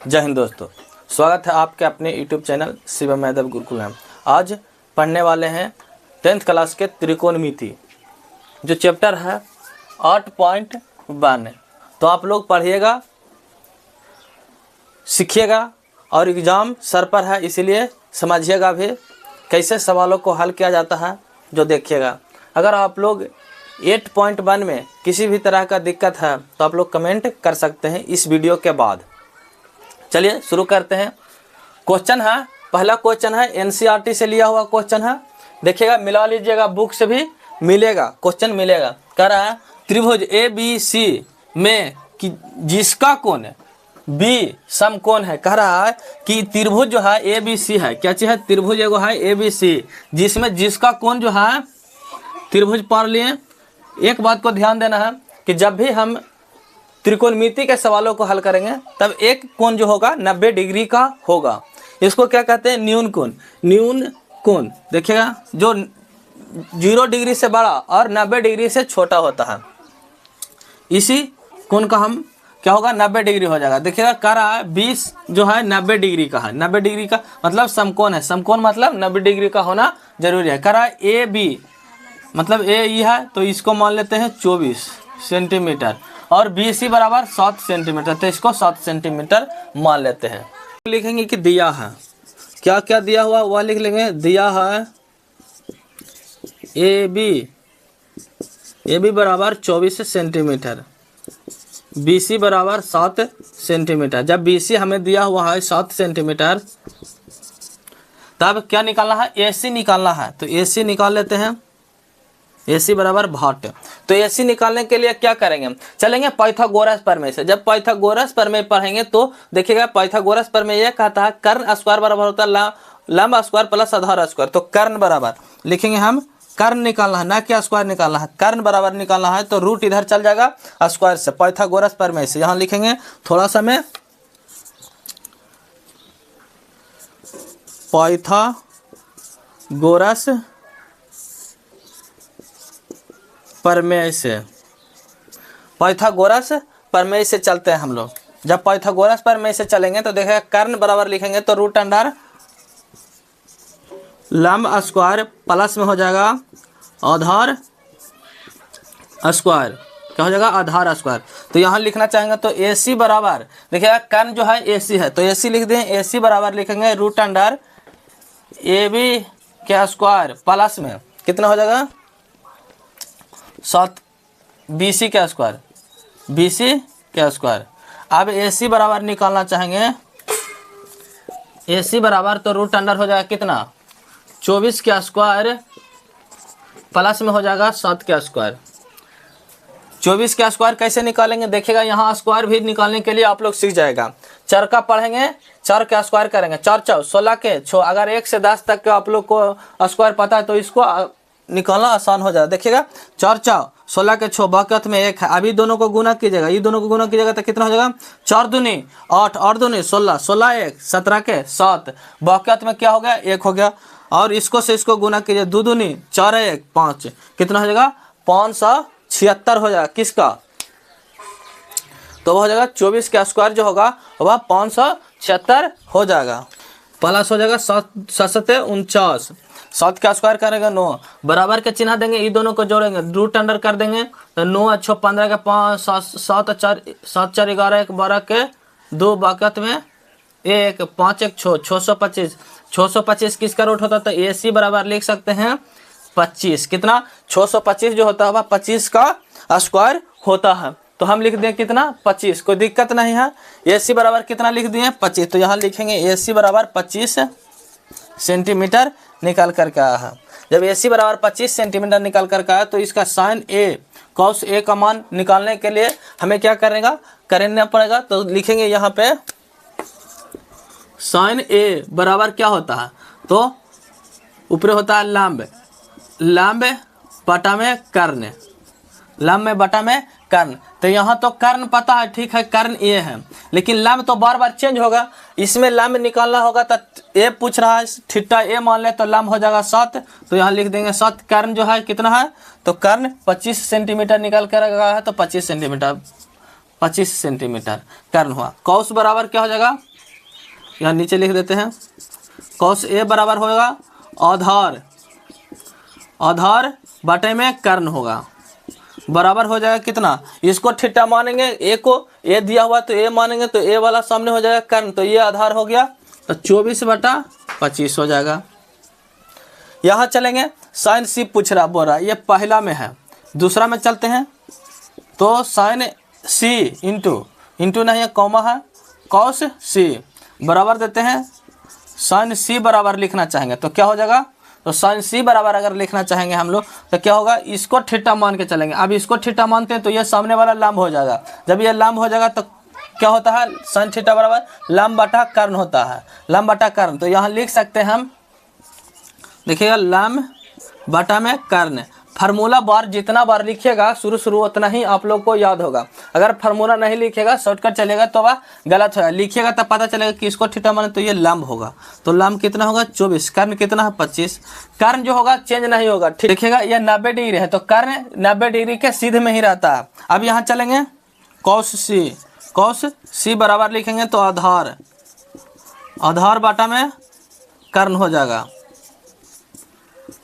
जय हिंद दोस्तों, स्वागत है आपके अपने YouTube चैनल शिवम यादव गुरुकुल में। आज पढ़ने वाले हैं 10th क्लास के त्रिकोणमिति जो चैप्टर है 8.1। तो आप लोग पढ़िएगा, सीखिएगा और एग्ज़ाम सर पर है, इसीलिए समझिएगा भी कैसे सवालों को हल किया जाता है जो देखिएगा। अगर आप लोग 8.1 में किसी भी तरह का दिक्कत है तो आप लोग कमेंट कर सकते हैं इस वीडियो के बाद। चलिए शुरू करते हैं। क्वेश्चन है, पहला क्वेश्चन है एनसीईआरटी से लिया हुआ क्वेश्चन है। देखिएगा, मिला लीजिएगा, बुक से भी मिलेगा, क्वेश्चन मिलेगा। कह रहा है त्रिभुज ABC में कि जिसका कोण B समकोण है। कह रहा है कि त्रिभुज जो है ABC है, क्या चीज है, त्रिभुज एगो है ABC जिसमें जिसका कोण जो है, त्रिभुज पढ़ लिए। एक बात को ध्यान देना है कि जब भी हम त्रिकोणमिति के सवालों को हल करेंगे तब एक कोण जो होगा 90 डिग्री का होगा। इसको क्या कहते हैं, न्यून कोण। न्यून कोण देखिएगा जो 0 डिग्री से बड़ा और 90 डिग्री से छोटा होता है, इसी कोण का हम क्या होगा, 90 डिग्री हो जाएगा। देखिएगा कह रहा है 20 जो है 90 डिग्री का है। 90 डिग्री का मतलब समकोण है, समकोण मतलब 90 डिग्री का होना जरूरी है। कह रहा है AB मतलब AE है तो इसको मान लेते हैं 24 सेंटीमीटर और BC बराबर 7 सेंटीमीटर, तो इसको 7 सेंटीमीटर मान लेते हैं। लिखेंगे कि दिया है, क्या क्या दिया हुआ वह लिख लेंगे। दिया है AB बराबर 24 सेंटीमीटर, BC बराबर 7 सेंटीमीटर। जब BC हमें दिया हुआ है 7 सेंटीमीटर तब क्या निकालना है, AC निकालना है। तो AC निकाल लेते हैं, AC बराबर 8। तो AC निकालने के लिए क्या करेंगे, चलेंगे पाइथागोरस प्रमेय से। जब पाइथागोरस प्रमेय पढ़ेंगे तो देखिएगा पाइथागोरस प्रमेय यह कहता है कर्ण स्क्वायर बराबर होता है लंब स्क्वायर प्लस आधार स्क्वायर। तो कर्ण बराबर लिखेंगे हम, कर्ण निकालना है ना क्या स्क्वायर निकालना है, कर्ण बराबर निकालना है तो रूट इधर चल जाएगा स्क्वायर से, पाइथागोरस प्रमेय से। यहाँ लिखेंगे थोड़ा सा में पाइथागोरस प्रमेय से, पाइथागोरस प्रमेय से चलते हैं हम लोग। जब पाइथागोरस प्रमेय से चलेंगे तो देखिएगा कर्ण बराबर लिखेंगे तो रूट अंडर लंब स्क्वायर प्लस में हो जाएगा आधार स्क्वायर, क्या हो जाएगा, आधार स्क्वायर। तो यहाँ लिखना चाहेंगे तो AC बराबर देखिएगा कर्ण जो है AC है तो AC लिख दें। AC बराबर लिखेंगे रूट अंडर AB के स्क्वायर प्लस में कितना हो जाएगा 7 BC का स्क्वायर, BC का स्क्वायर। अब AC बराबर निकालना चाहेंगे, AC बराबर तो रूट अंडर हो जाएगा कितना 24 का स्क्वायर प्लस में हो जाएगा 7 का स्क्वायर। 24 का स्क्वायर कैसे निकालेंगे, देखिएगा यहाँ स्क्वायर भी निकालने के लिए आप लोग सीख जाएगा। चर का पढ़ेंगे, चर का स्क्वायर करेंगे, 4 4 16 के 6। अगर 1 से 10 तक का आप लोग को स्क्वायर पता है तो इसको निकालना आसान हो जाए। देखिएगा 4 4 16 के 6 बकत में 1 है। अभी दोनों को गुना कीजिएगा, ये दोनों को गुना कीजिएगा तो कितना हो जाएगा 4 दूनी 8, 8 दूनी 16, 16 1 17 के 7 बकत में क्या हो गया 1 हो गया। और इसको से इसको गुना कीजिए, 2 दूनी 4 1 5, कितना हो जाएगा 576 हो जाएगा। किसका, तो वो हो जाएगा 24 का स्क्वायर जो होगा वह 576 हो जाएगा। प्लस हो जाएगा 7 7 49, 7 का स्क्वायर करेगा 9 बराबर के चिन्ह देंगे, ये दोनों को जोड़ेंगे रूट अंडर कर देंगे तो 9 अच्छो 15 के 5 7 4 7 4 11 1 12 के 2 बकत में 1 5 1 6 625। 625 किसका रूट होता है तो AC बराबर लिख सकते हैं 25। कितना 625 जो होता है वह 25 का स्क्वायर होता है। तो हम लिख दें कितना 25, कोई दिक्कत नहीं है। AC बराबर कितना लिख दिए 25, तो यहाँ लिखेंगे AC बराबर 25 सेंटीमीटर निकाल कर के आया है। जब AC बराबर 25 सेंटीमीटर निकाल कर के आया तो इसका साइन A कॉस A का मान निकालने के लिए हमें क्या करना पड़ेगा। तो लिखेंगे यहाँ पे साइन A बराबर क्या होता है, तो ऊपर होता है लंब, लंब बटा में कर्ण, लंब में बटा में कर्ण। तो यहाँ तो कर्ण पता है, ठीक है, कर्ण A है, लेकिन लंब तो बार बार चेंज होगा। इसमें लंब निकालना होगा तो A पूछ रहा है, थीटा A मान ले तो लंब हो जाएगा 7, तो यहाँ लिख देंगे 7। कर्ण जो है कितना है, तो कर्ण 25 सेंटीमीटर निकाल कर रखा है तो 25 सेंटीमीटर कर्ण हुआ। कौस बराबर क्या हो जाएगा यहाँ नीचे लिख देते हैं cos A बराबर होगा आधार बटे में कर्ण होगा, बराबर हो जाएगा कितना, इसको थीटा मानेंगे, ए को ए दिया हुआ तो ए मानेंगे, तो ए वाला सामने हो जाएगा कर्ण, तो ये आधार हो गया, तो 24/25 हो जाएगा। यहाँ चलेंगे साइन सी पूछ रहा बोल रहा, ये पहला में है। दूसरा में चलते हैं तो साइन सी इंटू नहीं है कॉमा है, कॉस सी बराबर देते हैं साइन सी बराबर लिखना चाहेंगे तो क्या हो जाएगा, तो साइन सी बराबर अगर लिखना चाहेंगे हम लोग तो क्या होगा, इसको थीटा मान के चलेंगे। अब इसको थीटा मानते हैं तो ये सामने वाला लंब हो जाएगा, जब ये लंब हो जाएगा तो क्या होता है, साइन थीटा बराबर लंब बटा कर्ण होता है, लंब बटा कर्ण। तो यहाँ लिख सकते हैं हम, देखिएगा लंब बटा में कर्ण। फार्मूला बार जितना बार लिखिएगा शुरू उतना ही आप लोग को याद होगा। अगर फार्मूला नहीं लिखिएगा शॉर्टकट चलेगा तो वह गलत होगा, लिखिएगा तब पता चलेगा कि इसको थीटा माने तो ये लंब होगा, तो लंब कितना होगा 24, कर्ण कितना है 25। कर्ण जो होगा चेंज नहीं होगा, ठीक देखिएगा ये 90 डिग्री है तो कर्ण 90 डिग्री के सीधे में ही रहता है। अब यहाँ चलेंगे कॉस सी बराबर लिखेंगे तो आधार बटा में कर्ण हो जाएगा,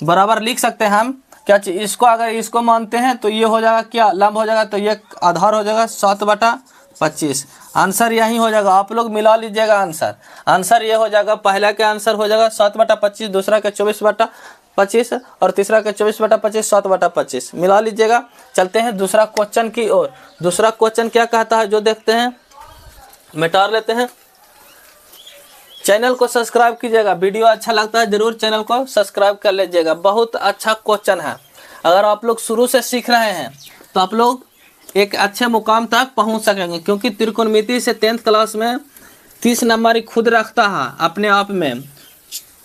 बराबर लिख सकते हैं हम क्या चीज, इसको अगर इसको मानते हैं तो ये हो जाएगा क्या, लंब हो जाएगा, तो ये आधार हो जाएगा 7/25। आंसर यही हो जाएगा, आप लोग मिला लीजिएगा आंसर ये हो जाएगा, पहला का आंसर हो जाएगा 7/25, दूसरा का 24/25 और तीसरा का 24/25, 7/25 मिला लीजिएगा। चलते हैं दूसरा क्वेश्चन की ओर। दूसरा क्वेश्चन क्या कहता है जो देखते हैं, मिटा लेते हैं। चैनल को सब्सक्राइब कीजिएगा, वीडियो अच्छा लगता है जरूर चैनल को सब्सक्राइब कर लीजिएगा। बहुत अच्छा क्वेश्चन है, अगर आप लोग शुरू से सीख रहे हैं तो आप लोग एक अच्छे मुकाम तक पहुंच सकेंगे, क्योंकि त्रिकोणमिति से 10th क्लास में 30 नंबर ही खुद रखता है अपने आप में।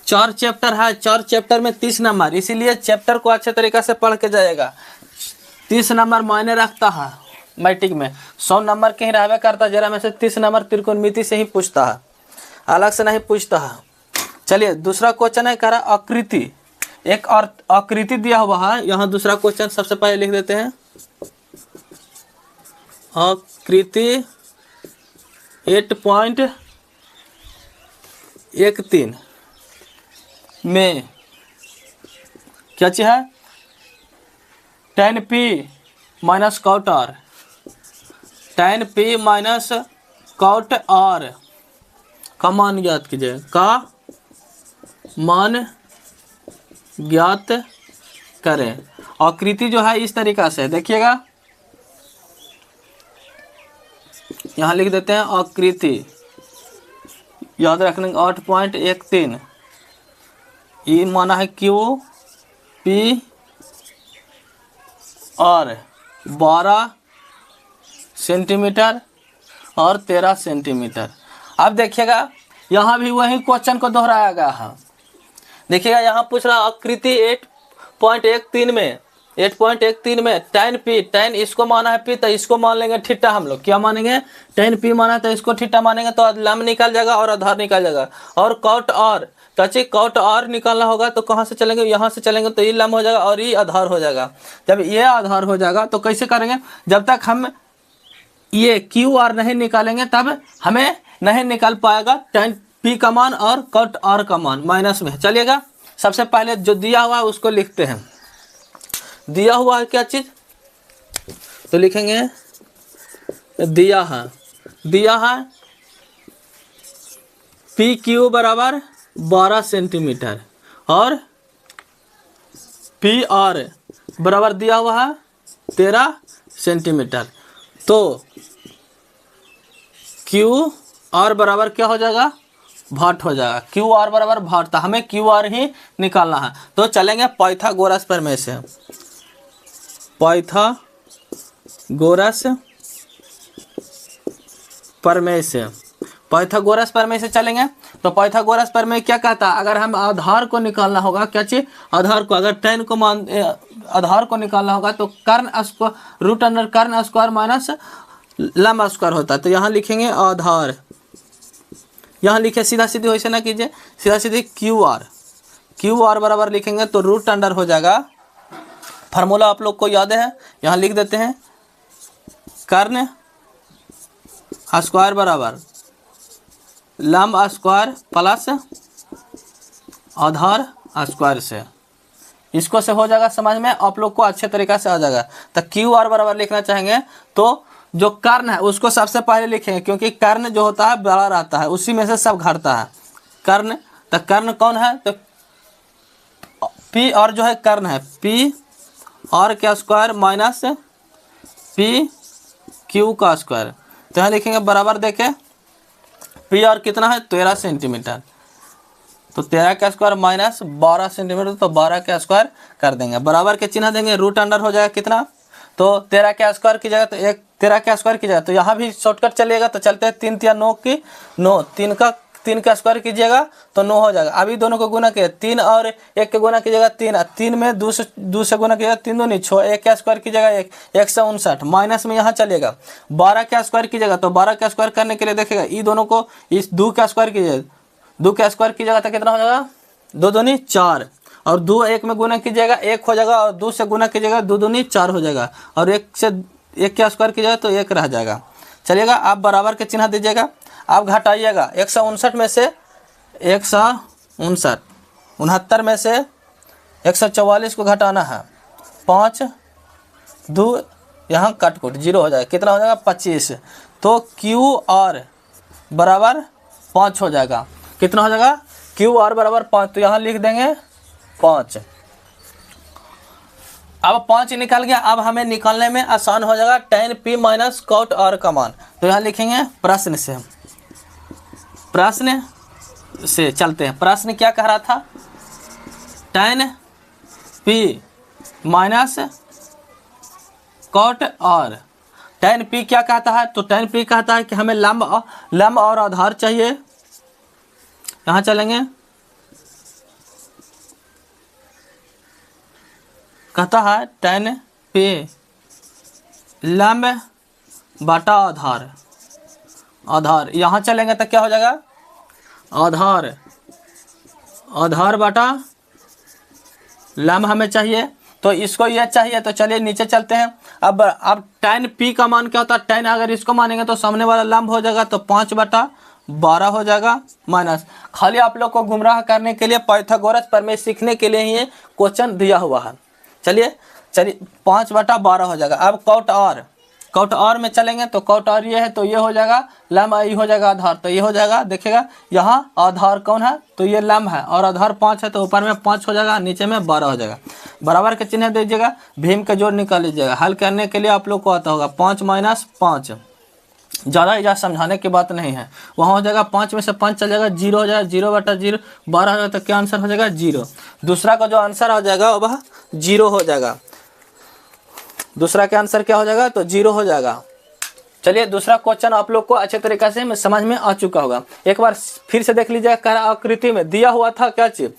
4 चैप्टर है, 4 चैप्टर में 30 नंबर, इसीलिए चैप्टर को अच्छे तरीके से पढ़ के जाएगा। 30 नंबर मायने रखता है मैट्रिक में, 100 नंबर के ही रहबे करता, जरा में से 30 नंबर त्रिकोणमिति से ही पूछता है, अलग से नहीं पूछता है। चलिए दूसरा क्वेश्चन है, कह रहा आकृति, एक और आकृति दिया हुआ है। यहाँ दूसरा क्वेश्चन सबसे पहले लिख देते हैं, आकृति 8.13 में क्या चीज है, tan p minus cot r, tan p minus cot r का मान ज्ञात कीजिए, का मान ज्ञात करें। आकृति जो है इस तरीका से देखिएगा, यहाँ लिख देते हैं आकृति, याद रखने 8.13, ये माना है क्यू पी और 12 सेंटीमीटर और 13 सेंटीमीटर। अब देखिएगा यहाँ भी वही क्वेश्चन को दोहराया गया है। देखिएगा यहाँ पूछ रहा आकृति 8.13 में tan p, tan इसको माना है p तो इसको मान लेंगे थीटा, हम लोग क्या मानेंगे, tan p माना है तो इसको थीटा मानेंगे, तो लंब निकल जाएगा और आधार निकल जाएगा। और cot r, तो अच्छी cot r निकालना होगा तो कहाँ से चलेंगे, यहाँ से चलेंगे, तो ये लंब हो जाएगा और ये आधार हो जाएगा। जब ये आधार हो जाएगा तो कैसे करेंगे, जब तक हम ये क्यू आर नहीं निकालेंगे तब हमें नहीं निकाल पाएगा tan p का मान और cot r का मान माइनस में। चलिएगा सबसे पहले जो दिया हुआ है उसको लिखते हैं। दिया हुआ है क्या चीज, तो लिखेंगे दिया है पी क्यू बराबर 12 सेंटीमीटर और पी आर बराबर दिया हुआ है 13 सेंटीमीटर। तो क्यू आर बराबर क्या हो जाएगा, भाट हो जाएगा, क्यू आर बराबर भाट, तो हमें क्यू आर ही निकालना है। तो चलेंगे पाइथागोरस प्रमेय से, पाइथागोरस प्रमेय से चलेंगे। तो पाइथागोरस प्रमेय क्या कहता है, अगर हम आधार को निकालना होगा, क्या चीज, आधार को, अगर tan को आधार को निकालना होगा तो कर्ण स्क्वायर रूट अंडर कर्ण स्क्वायर माइनस लंब स्क्वायर होता है। तो यहाँ लिखेंगे आधार, यहाँ लिखे सीधा सीधी वैसे ना कीजिए, सीधा सीधी क्यू आर बराबर लिखेंगे तो रूट अंडर हो जाएगा। फार्मूला आप लोग को याद है, यहाँ लिख देते हैं कर्ण स्क्वायर बराबर लंब स्क्वायर प्लस आधार स्क्वायर से, इसको से हो जाएगा समझ में, आप लोग को अच्छे तरीक़ा से आ जाएगा। तो क्यू आर बराबर लिखना चाहेंगे तो जो कर्ण है उसको सबसे पहले लिखेंगे, क्योंकि कर्ण जो होता है बड़ा रहता है, उसी में से सब घटता है। कर्ण, तो कर्ण कौन है, तो पी और जो है कर्ण है, पी और का स्क्वायर माइनस पी क्यू का स्क्वायर। तो यहाँ लिखेंगे बराबर, देखे पी और कितना है 13 सेंटीमीटर, तो 13 का स्क्वायर माइनस 12 सेंटीमीटर, तो 12 का स्क्वायर कर देंगे। बराबर के चिन्ह देंगे, रूट अंडर हो जाएगा कितना, तो 13 का स्क्वायर की जगह तो 13 का स्क्वायर की जगह, तो यहाँ भी शॉर्टकट चलिएगा, तो चलते हैं 3 या 9 की 9, 3 का स्क्वायर कीजिएगा तो 9 हो जाएगा। अभी दोनों को गुना किया, 3 और 1 के गुना कीजिएगा 3, 3 में 2 से गुना कीजिएगा 3 2 नहीं 6, 1 का स्क्वायर कीजिएगा 159, माइनस में यहाँ चलिएगा 12 का स्क्वायर कीजिएगा, तो 12 का स्क्वायर करने के लिए देखिएगा ये दोनों को इस 2 का स्क्वायर कीजिएगा, 2 का स्क्वायर कीजिएगा तो कितना हो जाएगा 2 दूनी 4, और 2 1 में गुना कीजिएगा 1 हो जाएगा, और 2 से गुना कीजिएगा 2 दूनी 4 हो जाएगा, और 1 का स्क्वायर कीजिएगा तो 1 रह जाएगा। चलिएगा आप बराबर के चिन्ह दीजिएगा, आप घटाइएगा 159 में से 159, 69 में से 144 को घटाना है, 5 2 यहाँ कट कुट 0 हो जाएगा, कितना हो जाएगा 25, तो क्यू आर बराबर 5 हो जाएगा। कितना हो जाएगा क्यू आर बराबर 5, तो यहाँ लिख देंगे 5। अब 5 निकल गया, अब हमें निकालने में आसान हो जाएगा tan p minus cot r का मान, तो यहाँ लिखेंगे प्रश्न से चलते हैं। प्रश्न क्या कह रहा था, tan p minus cot r, tan p क्या कहता है, तो tan p कहता है कि हमें लंब और आधार चाहिए। यहाँ चलेंगे, कहता है tan p लंब बटा आधार, यहाँ चलेंगे तो क्या हो जाएगा आधार बटा लंब हमें चाहिए, तो इसको ये चाहिए, तो चलिए नीचे चलते हैं। अब tan p का मान क्या होता है, tan अगर इसको मानेंगे तो सामने वाला लंब हो जाएगा, तो 5/12 हो जाएगा, माइनस खाली आप लोग को गुमराह करने के लिए पाइथागोरस प्रमेय सीखने के लिए ही ये क्वेश्चन दिया हुआ है। चलिए 5/12 हो जाएगा। अब कॉट आर में चलेंगे, तो कॉट आर ये है, तो ये हो जाएगा लंब, ये हो जाएगा आधार, तो ये हो जाएगा, देखिएगा यहाँ आधार कौन है, तो ये लंब है, और आधार 5 है, तो ऊपर में 5 हो जाएगा, नीचे में 12 हो जाएगा। बराबर के चिन्ह दीजिएगा, भीम का जोड़ निकाल लीजिएगा। हल करने के लिए आप लोग को आता होगा 5 माइनस 5, ज़्यादा समझाने की बात नहीं है। वहाँ हो जाएगा 5 में से 5 चल जाएगा, 0 हो जाएगा, 0/0 12 हो जाएगा, तो क्या आंसर हो जाएगा 0। दूसरा का जो आंसर हो जाएगा वह 0 हो जाएगा, दूसरा का आंसर क्या हो जाएगा, तो 0 हो जाएगा। चलिए दूसरा क्वेश्चन आप लोग को अच्छे तरीके से समझ में आ चुका होगा, एक बार फिर से देख लीजिएगा। आकृति में दिया हुआ था क्या चीज,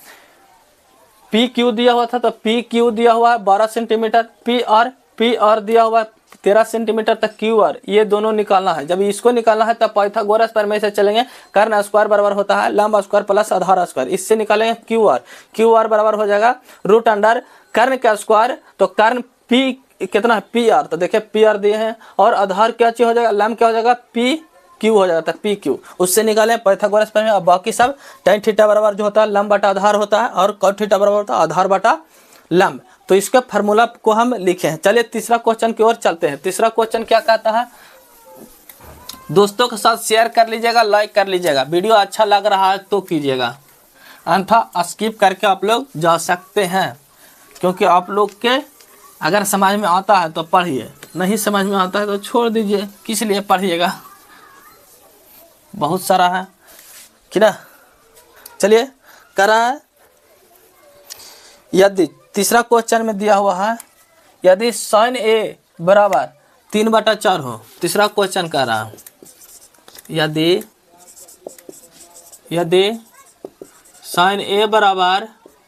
पी क्यू दिया हुआ था, तो पी क्यू दिया हुआ है 12 सेंटीमीटर, पी आर दिया हुआ है 13 सेंटीमीटर तक, क्यू आर ये दोनों निकालना है। जब इसको निकालना है तब पाइथागोरस प्रमेय से चलेंगे, कर्ण स्क्वायर बराबर होता है लंब स्क्वायर प्लस आधार स्क्वायर, इससे निकालेंगे क्यू आर बराबर हो जाएगा रूट अंडर कर्ण का स्क्वायर, तो कर्ण पी कितना है पी आर, तो देखिए पी आर दिए हैं, और आधार क्या चीज हो जाएगा, लंब क्या हो जाएगा पी क्यू हो जाएगा, तो पी क्यू उससे निकालें पाइथागोरस प्रमेय। अब बाकी सब tan थीटा बराबर जो होता है लंब बटा आधार होता है, और cot थीटा बराबर होता है आधार बटा लंब, तो इसका फार्मूला को हम लिखे हैं। चलिए तीसरा क्वेश्चन की ओर चलते हैं। तीसरा क्वेश्चन क्या कहता है, दोस्तों के साथ शेयर कर लीजिएगा, लाइक कर लीजिएगा, वीडियो अच्छा लग रहा है तो कीजिएगा, अन्यथा स्किप करके आप लोग जा सकते हैं, क्योंकि आप लोग के अगर समझ में आता है तो पढ़िए, नहीं समझ में आता है तो छोड़ दीजिए, किस लिए पढ़िएगा, बहुत सारा है कि ना। चलिए करा है, यदि तीसरा क्वेश्चन में दिया हुआ है, यदि sin a बराबर 3/4 हो, तीसरा क्वेश्चन कह रहा है, यदि sin a बराबर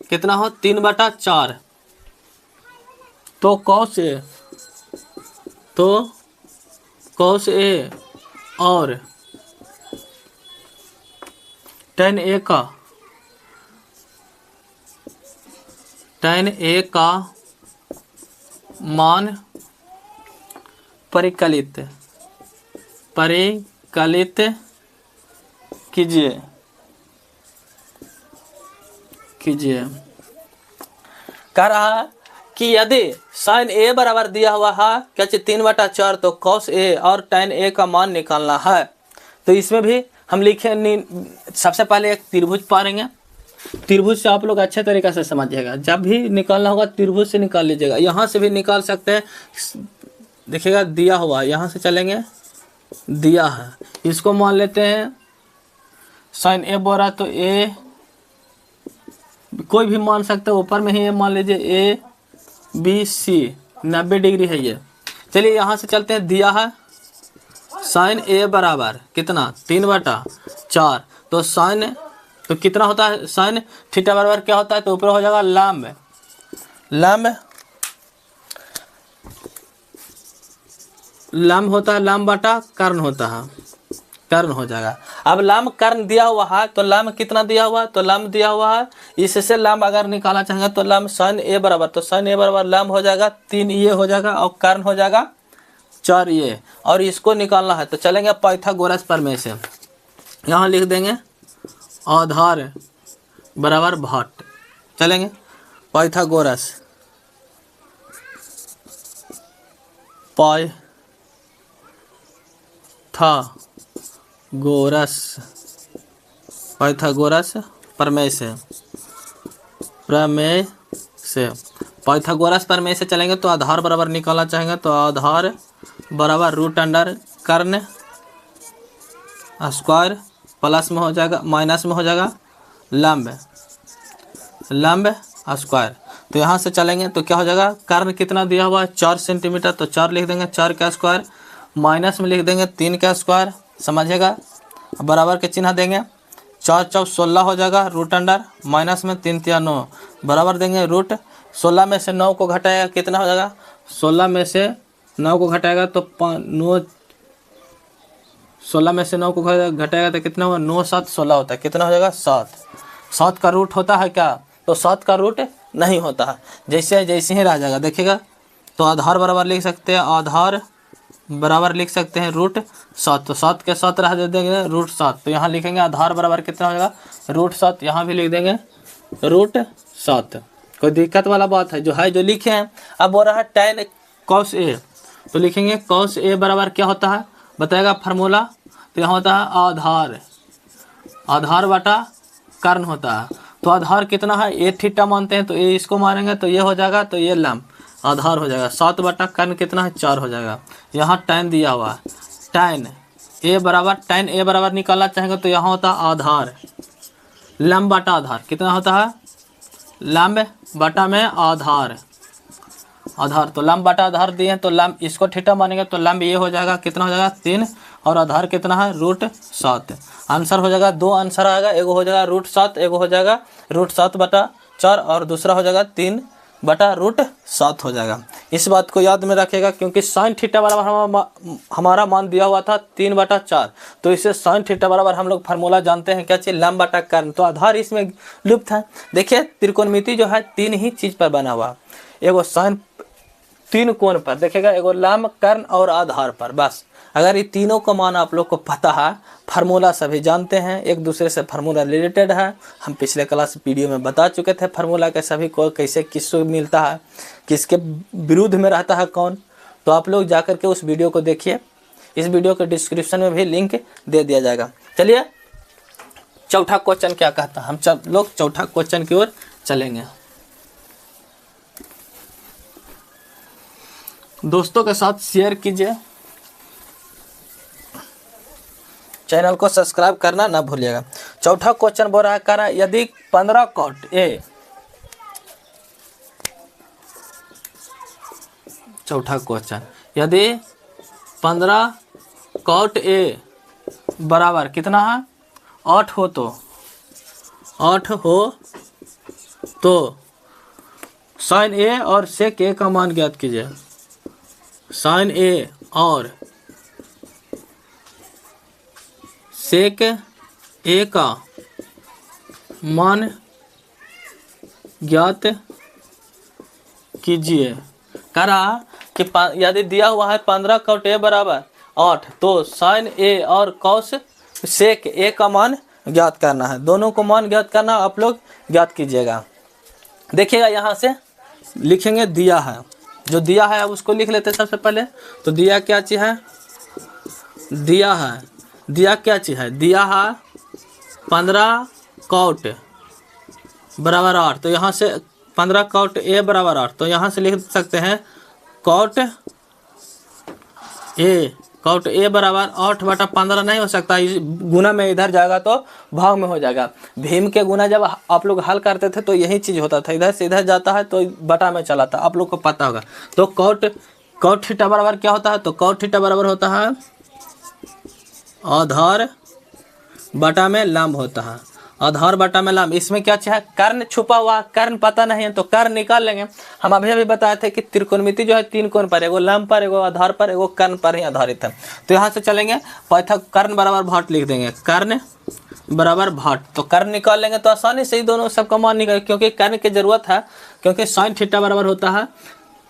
कितना हो 3/4, तो cos a और tan a का मान परिकलित कीजिए कह रहा है कि यदि साइन ए बराबर दिया हुआ है क्या 3/4 तो कॉस ए और tan ए का मान निकालना है। तो इसमें भी हम लिखे सबसे पहले एक त्रिभुज पाएंगे। त्रिभुज से आप लोग अच्छे तरीके से समझिएगा, जब भी निकालना होगा त्रिभुज से निकाल लीजिएगा। यहाँ से भी निकाल सकते हैं, देखिएगा दिया हुआ है, यहाँ से चलेंगे दिया है, इसको मान लेते हैं साइन ए बोल रहा तो ए कोई भी मान सकते हैं, ऊपर में ही ये मान लीजिए ए बी सी 90 डिग्री है ये। चलिए यहाँ से चलते हैं, दिया है साइन ए बराबर कितना 3/4 तो साइन तो कितना होता है साइन थीटा बराबर क्या होता है तो ऊपर हो जाएगा लंब होता है, लंब बटा कर्ण होता है, कर्ण हो जाएगा। अब लंब कर्ण दिया हुआ है तो लंब कितना दिया हुआ है तो लंब दिया हुआ है, इससे लंब अगर निकालना चाहेंगे तो लंब साइन ए बराबर तो साइन ए बराबर लंब हो जाएगा 3 ये हो जाएगा और कर्ण हो जाएगा 4 ये, और इसको निकालना है तो चलेंगे पाइथागोरस प्रमेय से। यहाँ लिख देंगे आधार बराबर भाट, चलेंगे पाइथागोरस पाइथागोरस प्रमेय से पाइथागोरस प्रमेय से चलेंगे तो आधार बराबर निकालना चाहेंगे तो आधार बराबर रूट अंडर कर्ण स्क्वायर प्लस में हो जाएगा माइनस में हो जाएगा लंब स्क्वायर। तो यहाँ से चलेंगे तो क्या हो जाएगा कर्ण कितना दिया हुआ है 4 सेंटीमीटर तो 4 लिख देंगे 4 का स्क्वायर, माइनस में लिख देंगे 3 का स्क्वायर, समझिएगा बराबर के चिन्ह देंगे 4 चौक 16 हो जाएगा रूट अंडर माइनस में 3 3 9 बराबर देंगे रूट 16 में से 9 को घटाएगा कितना हो जाएगा 16 में से 9 को घटाएगा तो 16 में से 9 को घटाएगा तो कितना होगा 9 7 16 होता है, कितना हो जाएगा 7 का रूट होता है क्या तो 7 का रूट नहीं होता है, जैसे ही रह जाएगा देखिएगा। तो आधार बराबर लिख सकते हैं आधार बराबर लिख सकते हैं रूट 7 तो 7 के 7 रह देंगे रूट 7 तो यहाँ लिखेंगे आधार बराबर कितना हो जाएगा रूट 7, यहाँ भी लिख देंगे रूट 7। कोई दिक्कत वाला बात है जो लिखे हैं। अब बोल रहा है tan cos ए तो लिखेंगे cos ए बराबर क्या होता है बताएगा फार्मूला, तो यहाँ होता है आधार बटा कर्ण होता है। तो आधार कितना है ए थीटा मानते हैं तो ए इसको मारेंगे तो ये हो जाएगा तो ये लंब आधार हो जाएगा 7 बटा कर्ण कितना है 4 हो जाएगा। यहाँ tan दिया हुआ है tan ए बराबर निकालना चाहेंगे तो यहाँ होता है आधार लंब बटा आधार कितना होता है लंब बटा में आधार तो लंब बटा आधार दिए तो लंब इसको थीटा मानेंगे तो लंब ये हो जाएगा कितना हो जाएगा 3 और आधार कितना है रूट 7। आंसर हो जाएगा 2 आंसर आएगा, एगो हो जाएगा रूट 7 एगो हो जाएगा रूट 7/4 और दूसरा हो जाएगा 3/√7 हो जाएगा। इस बात को याद में रखेगा क्योंकि साइन थीटा बराबर हमारा मान दिया हुआ था 3/4 तो इसे साइन थीटा बराबर हम लोग फार्मूला जानते हैं क्या चाहिए लंब बटा कर्ण, तो आधार इसमें लुप्त है। देखिए त्रिकोणमिति जो है 3 ही चीज़ पर बना हुआ, एगो साइन 3 कोण पर देखिएगा, एगो लंब कर्ण और आधार पर। बस अगर ये तीनों का मान आप लोग को पता है, फार्मूला सभी जानते हैं, एक दूसरे से फार्मूला रिलेटेड है, हम पिछले क्लास वीडियो में बता चुके थे फार्मूला के सभी को कैसे किसको मिलता है, किसके विरुद्ध में रहता है कौन। तो आप लोग जाकर के उस वीडियो को देखिए, इस वीडियो के डिस्क्रिप्शन में भी लिंक दे दिया जाएगा। चलिए चौथा क्वेश्चन क्या कहता है, हम लोग चौथा क्वेश्चन की ओर चलेंगे। दोस्तों के साथ शेयर कीजिए, चैनल को सब्सक्राइब करना ना भूलिएगा। चौथा क्वेश्चन बोल रहा है कह रहा है यदि 15 कॉट ए, चौथा क्वेश्चन यदि 15 कॉट ए बराबर कितना है 8 हो तो साइन ए और सेक ए का मान ज्ञात कीजिए। साइन ए और सेक ए का मान ज्ञात कीजिए। कह रहा कि यदि दिया हुआ है 15 कॉट ए बराबर 8 तो साइन ए और कॉस सेक ए का मान ज्ञात करना है, दोनों को मान ज्ञात करना, आप लोग ज्ञात कीजिएगा। देखिएगा यहाँ से लिखेंगे दिया है, जो दिया है अब उसको लिख लेते हैं सबसे पहले। तो दिया क्या चीज़ है, दिया है, दिया क्या चीज़ है, दिया है 15 कौट बराबर 8। तो यहाँ से 15 कौट ए बराबर 8, तो यहाँ से लिख सकते हैं कौट ए, कौट ए बराबर 8/15 नहीं हो सकता, इस गुना में इधर जाएगा तो भाग में हो जाएगा। भीम के गुना जब आप लोग हल करते थे तो यही चीज़ होता था, इधर से इधर जाता है तो बटा में चला था, आप लोग को पता होगा। तो कौट थीटा बराबर क्या होता है, तो कौट थीटा बराबर होता है आधार बटा में लंब होता है, आधार बटा में लंब। इसमें क्या चाहिए, कर्ण छुपा हुआ, कर्ण पता नहीं है तो कर्ण निकाल लेंगे। हम अभी बताए थे कि त्रिकोणमिति जो है 3 कोण पर, एगो लंब पर, एगो आधार पर, एगो कर्ण पर ही आधारित है। तो यहाँ से चलेंगे कर्ण बराबर भाट लिख देंगे, कर्ण बराबर भाट। तो कर्ण निकाल लेंगे तो आसानी से ही दोनों सबका मान निकाल, क्योंकि कर्ण की जरूरत है, क्योंकि साइन थीटा बराबर होता है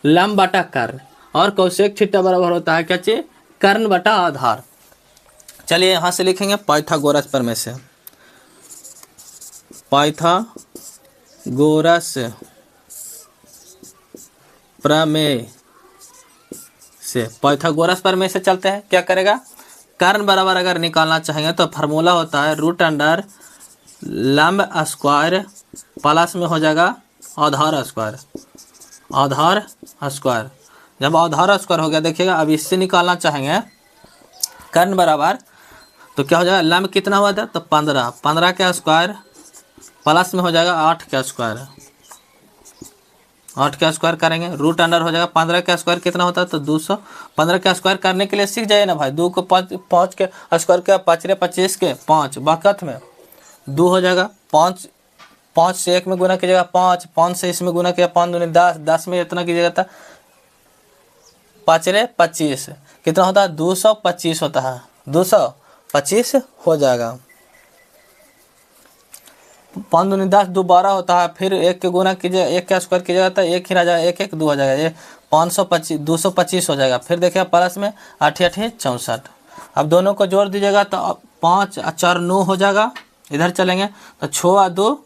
लंब बटा कर्ण, और कोसेक थीटा बराबर होता है क्या चीज, कर्ण बटा आधार। चलिए यहाँ से लिखेंगे पाइथागोरस प्रमेय से, पाइथागोरस प्रमेय से, पाइथागोरस प्रमेय से चलते हैं। क्या करेगा, कर्ण बराबर अगर निकालना चाहेंगे तो फार्मूला होता है √अंडर लंब स्क्वायर प्लस में हो जाएगा आधार स्क्वायर, आधार स्क्वायर। जब आधार स्क्वायर हो गया, देखिएगा अब इससे निकालना चाहेंगे कर्ण बराबर, तो क्या हो जाएगा, लंब कितना हुआ था, तो 15 का स्क्वायर प्लस में हो जाएगा 8 का स्क्वायर, 8 का स्क्वायर करेंगे, √अंडर हो जाएगा 15 का स्क्वायर कितना होता है, तो 200। 15 का स्क्वायर करने के लिए सीख जाइए ना भाई, 2 को 5 के स्क्वायर के 5 रे 25 के 5 बाकत में 2 हो जाएगा, 5 से 1 में गुना कीजिएगा 5 से इसमें गुना किया 5 दूनी 10, 10 में इतना कीजिएगा था 5 रे 25 कितना होता है, 225 होता है, 225 हो जाएगा। 5 दूनी 10, 2 12 होता है, फिर 1 के गुना कीजिए, 1 का स्क्वायर कीजिएगा तो 1 ही रह जाएगा, 1 1 2 हो जाएगा, ये 525 225 हो जाएगा। फिर देखिए प्लस में 8 8 64, अब दोनों को जोड़ दीजिएगा तो 5 और 4 9 हो जाएगा। इधर चलेंगे तो 6 और 2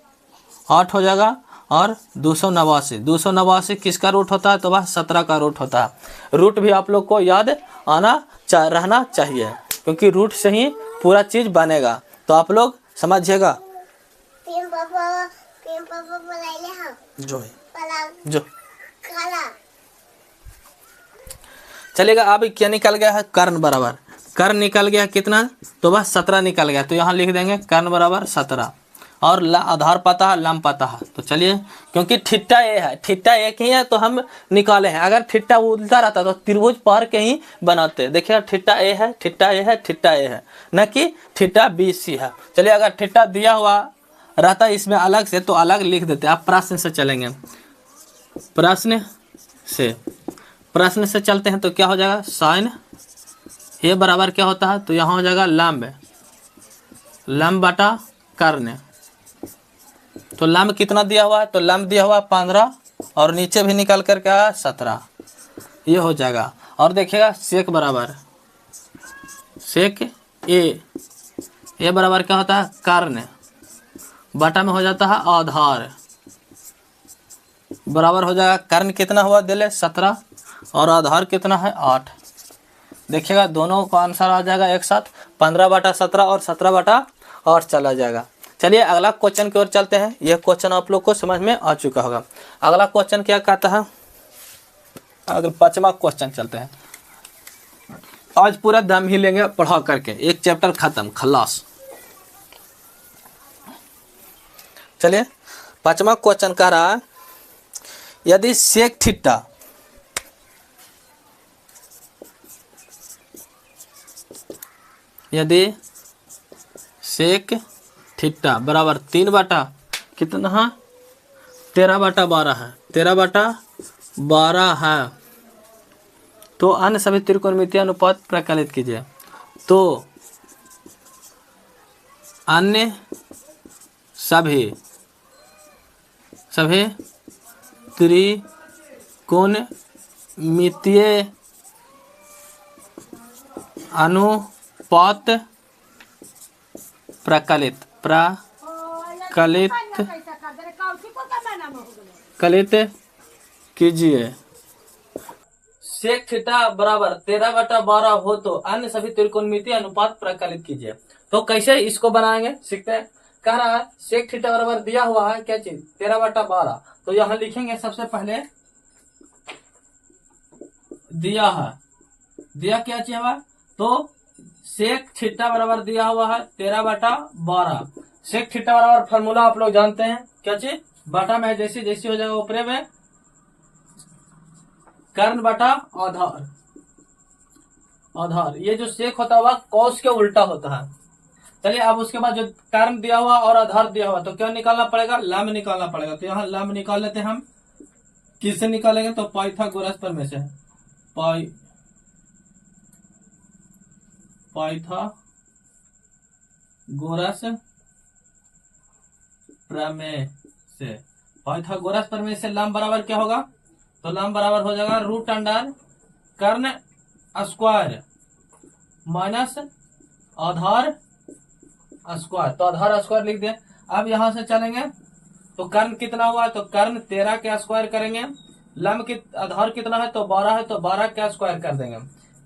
8 हो जाएगा, और 289 किसका रूट होता है, तो वह 17 का रूट होता है। रूट भी आप लोग को याद रहना चाहिए, क्योंकि रूट से ही पूरा चीज़ बनेगा, तो आप लोग समझिएगा। जो चलेगा। अब क्या निकल गया है, कर्ण बराबर, कर्ण निकल गया कितना, तो वह 17 निकल गया, तो यहाँ लिख देंगे कर्ण बराबर 17, और आधार पता है, लंब पता है। तो चलिए, क्योंकि थीटा ए है, थीटा एक ही है तो हम निकाले हैं, अगर थीटा उल्टा रहता तो त्रिभुज पार के ही बनाते। देखिए थीटा ए है, थीटा ए है, थीटा ए है, न कि थीटा बी सी है। चलिए, अगर थीटा दिया हुआ रहता इसमें अलग से तो अलग लिख देते। आप प्रश्न से चलेंगे, प्रश्न से चलते हैं तो क्या हो जाएगा, साइन ए बराबर क्या होता है, तो यहाँ हो जाएगा लंब बटा कर्ण। तो लंब कितना दिया हुआ है, तो लंब दिया हुआ 15, और नीचे भी निकाल कर क्या 17, ये हो जाएगा। और देखिएगा सेक बराबर, सेक ए बराबर क्या होता है, कर्ण बटा में हो जाता है आधार, बराबर हो जाएगा कर्ण कितना हुआ दिले 17, और आधार कितना है 8। देखिएगा दोनों का आंसर आ जाएगा एक साथ, 15/17 और 17/8 चला जाएगा। चलिए अगला क्वेश्चन की ओर चलते हैं। यह क्वेश्चन आप लोग को समझ में आ चुका होगा। अगला क्वेश्चन क्या कहता है, अगला 5वां क्वेश्चन चलते हैं। आज पूरा दम ही लेंगे पढ़ा करके, एक चैप्टर खत्म, खलास। चलिए 5वां क्वेश्चन कह रहा है, यदि सेक थीटा बराबर 3 बटा कितना, 13/12 है, 13/12 है, तो अन्य सभी त्रिकोणमितीय अनुपात प्रकलित कीजिए। तो अन्य सभी त्रिकोणमितीय अनुपात प्रकलित प्राकलित कलित कीजिए। सेक थीटा बराबर 13/12 हो तो अन्य सभी त्रिकोणमितीय अनुपात प्रकलित कीजिए। तो कैसे इसको बनाएंगे सीखते हैं। कह रहा है सेक थीटा बराबर दिया हुआ है क्या चीज 13/12। तो यहां लिखेंगे सबसे पहले दिया है, दिया क्या चीज हुआ तो सेक थीटा बराबर दिया हुआ है 13/12। सेक थीटा बराबर फॉर्मूला आप लोग जानते हैं क्या चीज, बटा में जैसी जैसी हो जाएगा ऊपरे में कर्ण बटा आधार। आधार ये जो सेक होता हुआ कॉस के उल्टा होता है। चलिए अब उसके बाद जो कर्ण दिया हुआ और आधार दिया हुआ तो क्या निकालना पड़ेगा, लंब निकालना पड़ेगा। तो यहाँ लंब निकाल लेते हैं हम। किससे निकालेंगे तो पाइथागोरस प्रमेय से। पाइथागोरस प्रमेय से। पाइथागोरस प्रमेय से लंब बराबर क्या होगा तो लंब बराबर हो जाएगा रूट अंडर कर्ण स्क्वायर माइनस आधार स्क्वायर। तो आधार स्क्वायर लिख दिया। अब यहां से चलेंगे तो कर्ण कितना हुआ है तो कर्ण 13 के स्क्वायर करेंगे। लंब की आधार कितना है तो 12 है तो 12 के स्क्वायर कर देंगे।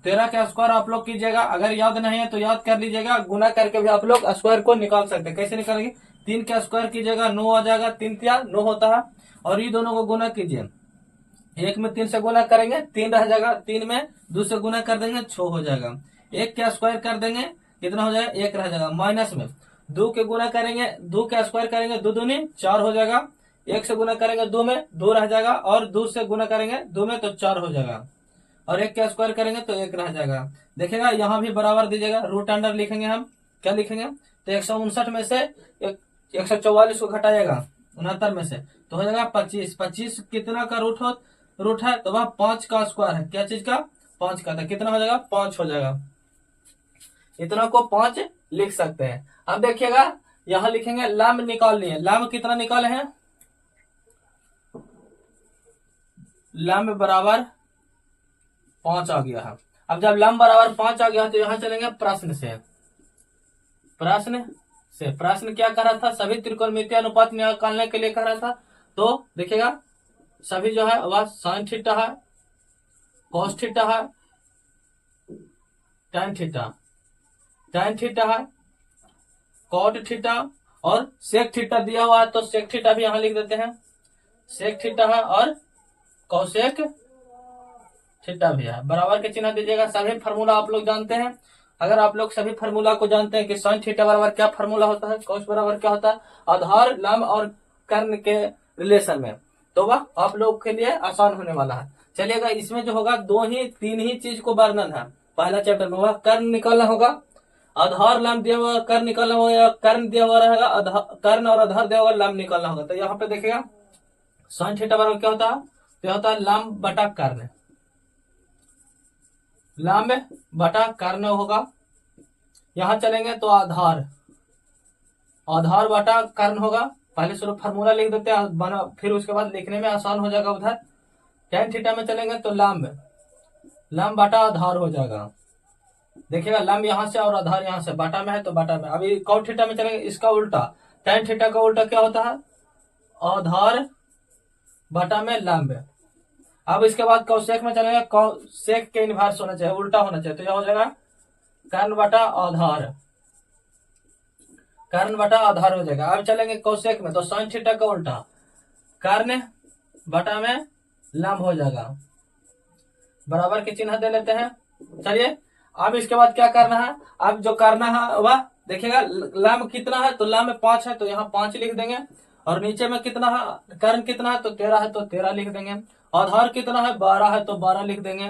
13 के स्क्वायर आप लोग कीजिएगा, अगर याद नहीं है तो याद कर लीजिएगा। गुना करके भी आप लोग स्क्वायर को निकाल सकते हैं। कैसे निकालेंगे 3 के स्क्वायर कीजिएगा 9 आ जाएगा, 3 या 9 होता है। और ये दोनों को गुना कीजिए, एक में 3 से गुना करेंगे 3 रह जाएगा, 3 में 2 से गुना कर देंगे 6 हो जाएगा। 1 के स्क्वायर कर देंगे कितना हो जाएगा 1 रह जाएगा। माइनस में 2 के गुना करेंगे 2 के स्क्वायर करेंगे 2 दूनी 4 हो जाएगा। 1 से गुना करेंगे 2 में 2 रह जाएगा और 2 से गुना करेंगे 2 में तो 4 हो जाएगा। और 1 के स्क्वायर करेंगे तो 1 रह जाएगा। देखिएगा यहाँ भी बराबर दीजिएगा, रूट अंडर लिखेंगे हम। क्या लिखेंगे तो 159 में से 144 को घटाइएगा 69 में से तो हो जाएगा 25। 25 कितना का रूट है तो वह 5 का स्क्वायर है। क्या चीज का 5 का, तो कितना हो जाएगा 5 हो जाएगा। इतना को 5 लिख सकते हैं। अब देखिएगा यहां लिखेंगे लंब निकाल लिए। लंब कितना निकाले हैं, लंब बराबर 5 आ गया है। अब जब लंब बराबर 5 आ गया तो यहां चलेंगे प्रश्न से। प्रश्न क्या कर रहा था, सभी त्रिकोणमितीय अनुपात निकालने के लिए कह रहा था। तो देखिएगा सभी जो है वह साइन थीटा है, कॉस थीटा है, tan थीटा है, कॉट थीटा और सेक थीटा दिया हुआ है तो सेक थीटा भी यहां लिख देते हैं। सेक थीटा है और कॉसेक थीटा भी है। बराबर के चिन्ह दीजिएगा। सभी फार्मूला आप लोग जानते हैं। अगर आप लोग सभी फार्मूला को जानते हैं कि साइन थीटा बराबर क्या फार्मूला होता है, कॉस बराबर क्या होता है, आधार लंब और कर्ण के रिलेशन में, तो वह आप लोग के लिए आसान होने वाला है। चलिएगा इसमें जो होगा 3 ही चीज को वर्णन है। पहला चैप्टर में वह कर्ण निकालना होगा, आधार लंब दिया हुआ कर्ण निकालना होगा, या कर्ण दिया हुआ रहेगा कर्ण और आधार दिया हुआ लंब निकालना होगा। तो यहाँ पे देखिएगा साइन थीटा बराबर क्या होता है तो होता है लंब बटा कर्ण। लंब बटा कर्ण होगा। यहां चलेंगे तो आधार बटा कर्ण होगा। पहले सिर्फ फार्मूला लिख देते हैं, फिर उसके बाद लिखने में आसान हो जाएगा। उधर tan थीटा में चलेंगे तो लंब बटा आधार हो जाएगा। देखिएगा लंब यहां से और आधार यहां से, बटा में है तो बटा में। अभी cot थीटा में चलेंगे इसका उल्टा, tan थीटा का उल्टा क्या होता है आधार बटा में लंब। अब इसके बाद कौशेक में चलेंगे, कौशेक के इनवर्स होना चाहिए, उल्टा होना चाहिए। तो यह हो जाएगा कर्ण बटा आधार हो जाएगा। अब चलेंगे कौशेक में तो साइन थीटा का उल्टा कर्ण बटा में लंब हो जाएगा। बराबर के चिन्ह दे लेते हैं। चलिए अब इसके बाद क्या करना है, अब जो करना है वह देखिएगा लंब कितना है तो लंब 5 है तो यहाँ 5 लिख देंगे। और नीचे में कितना है कर्ण कितना है तो 13 है तो 13 लिख देंगे। आधार कितना है 12 है तो 12 लिख देंगे।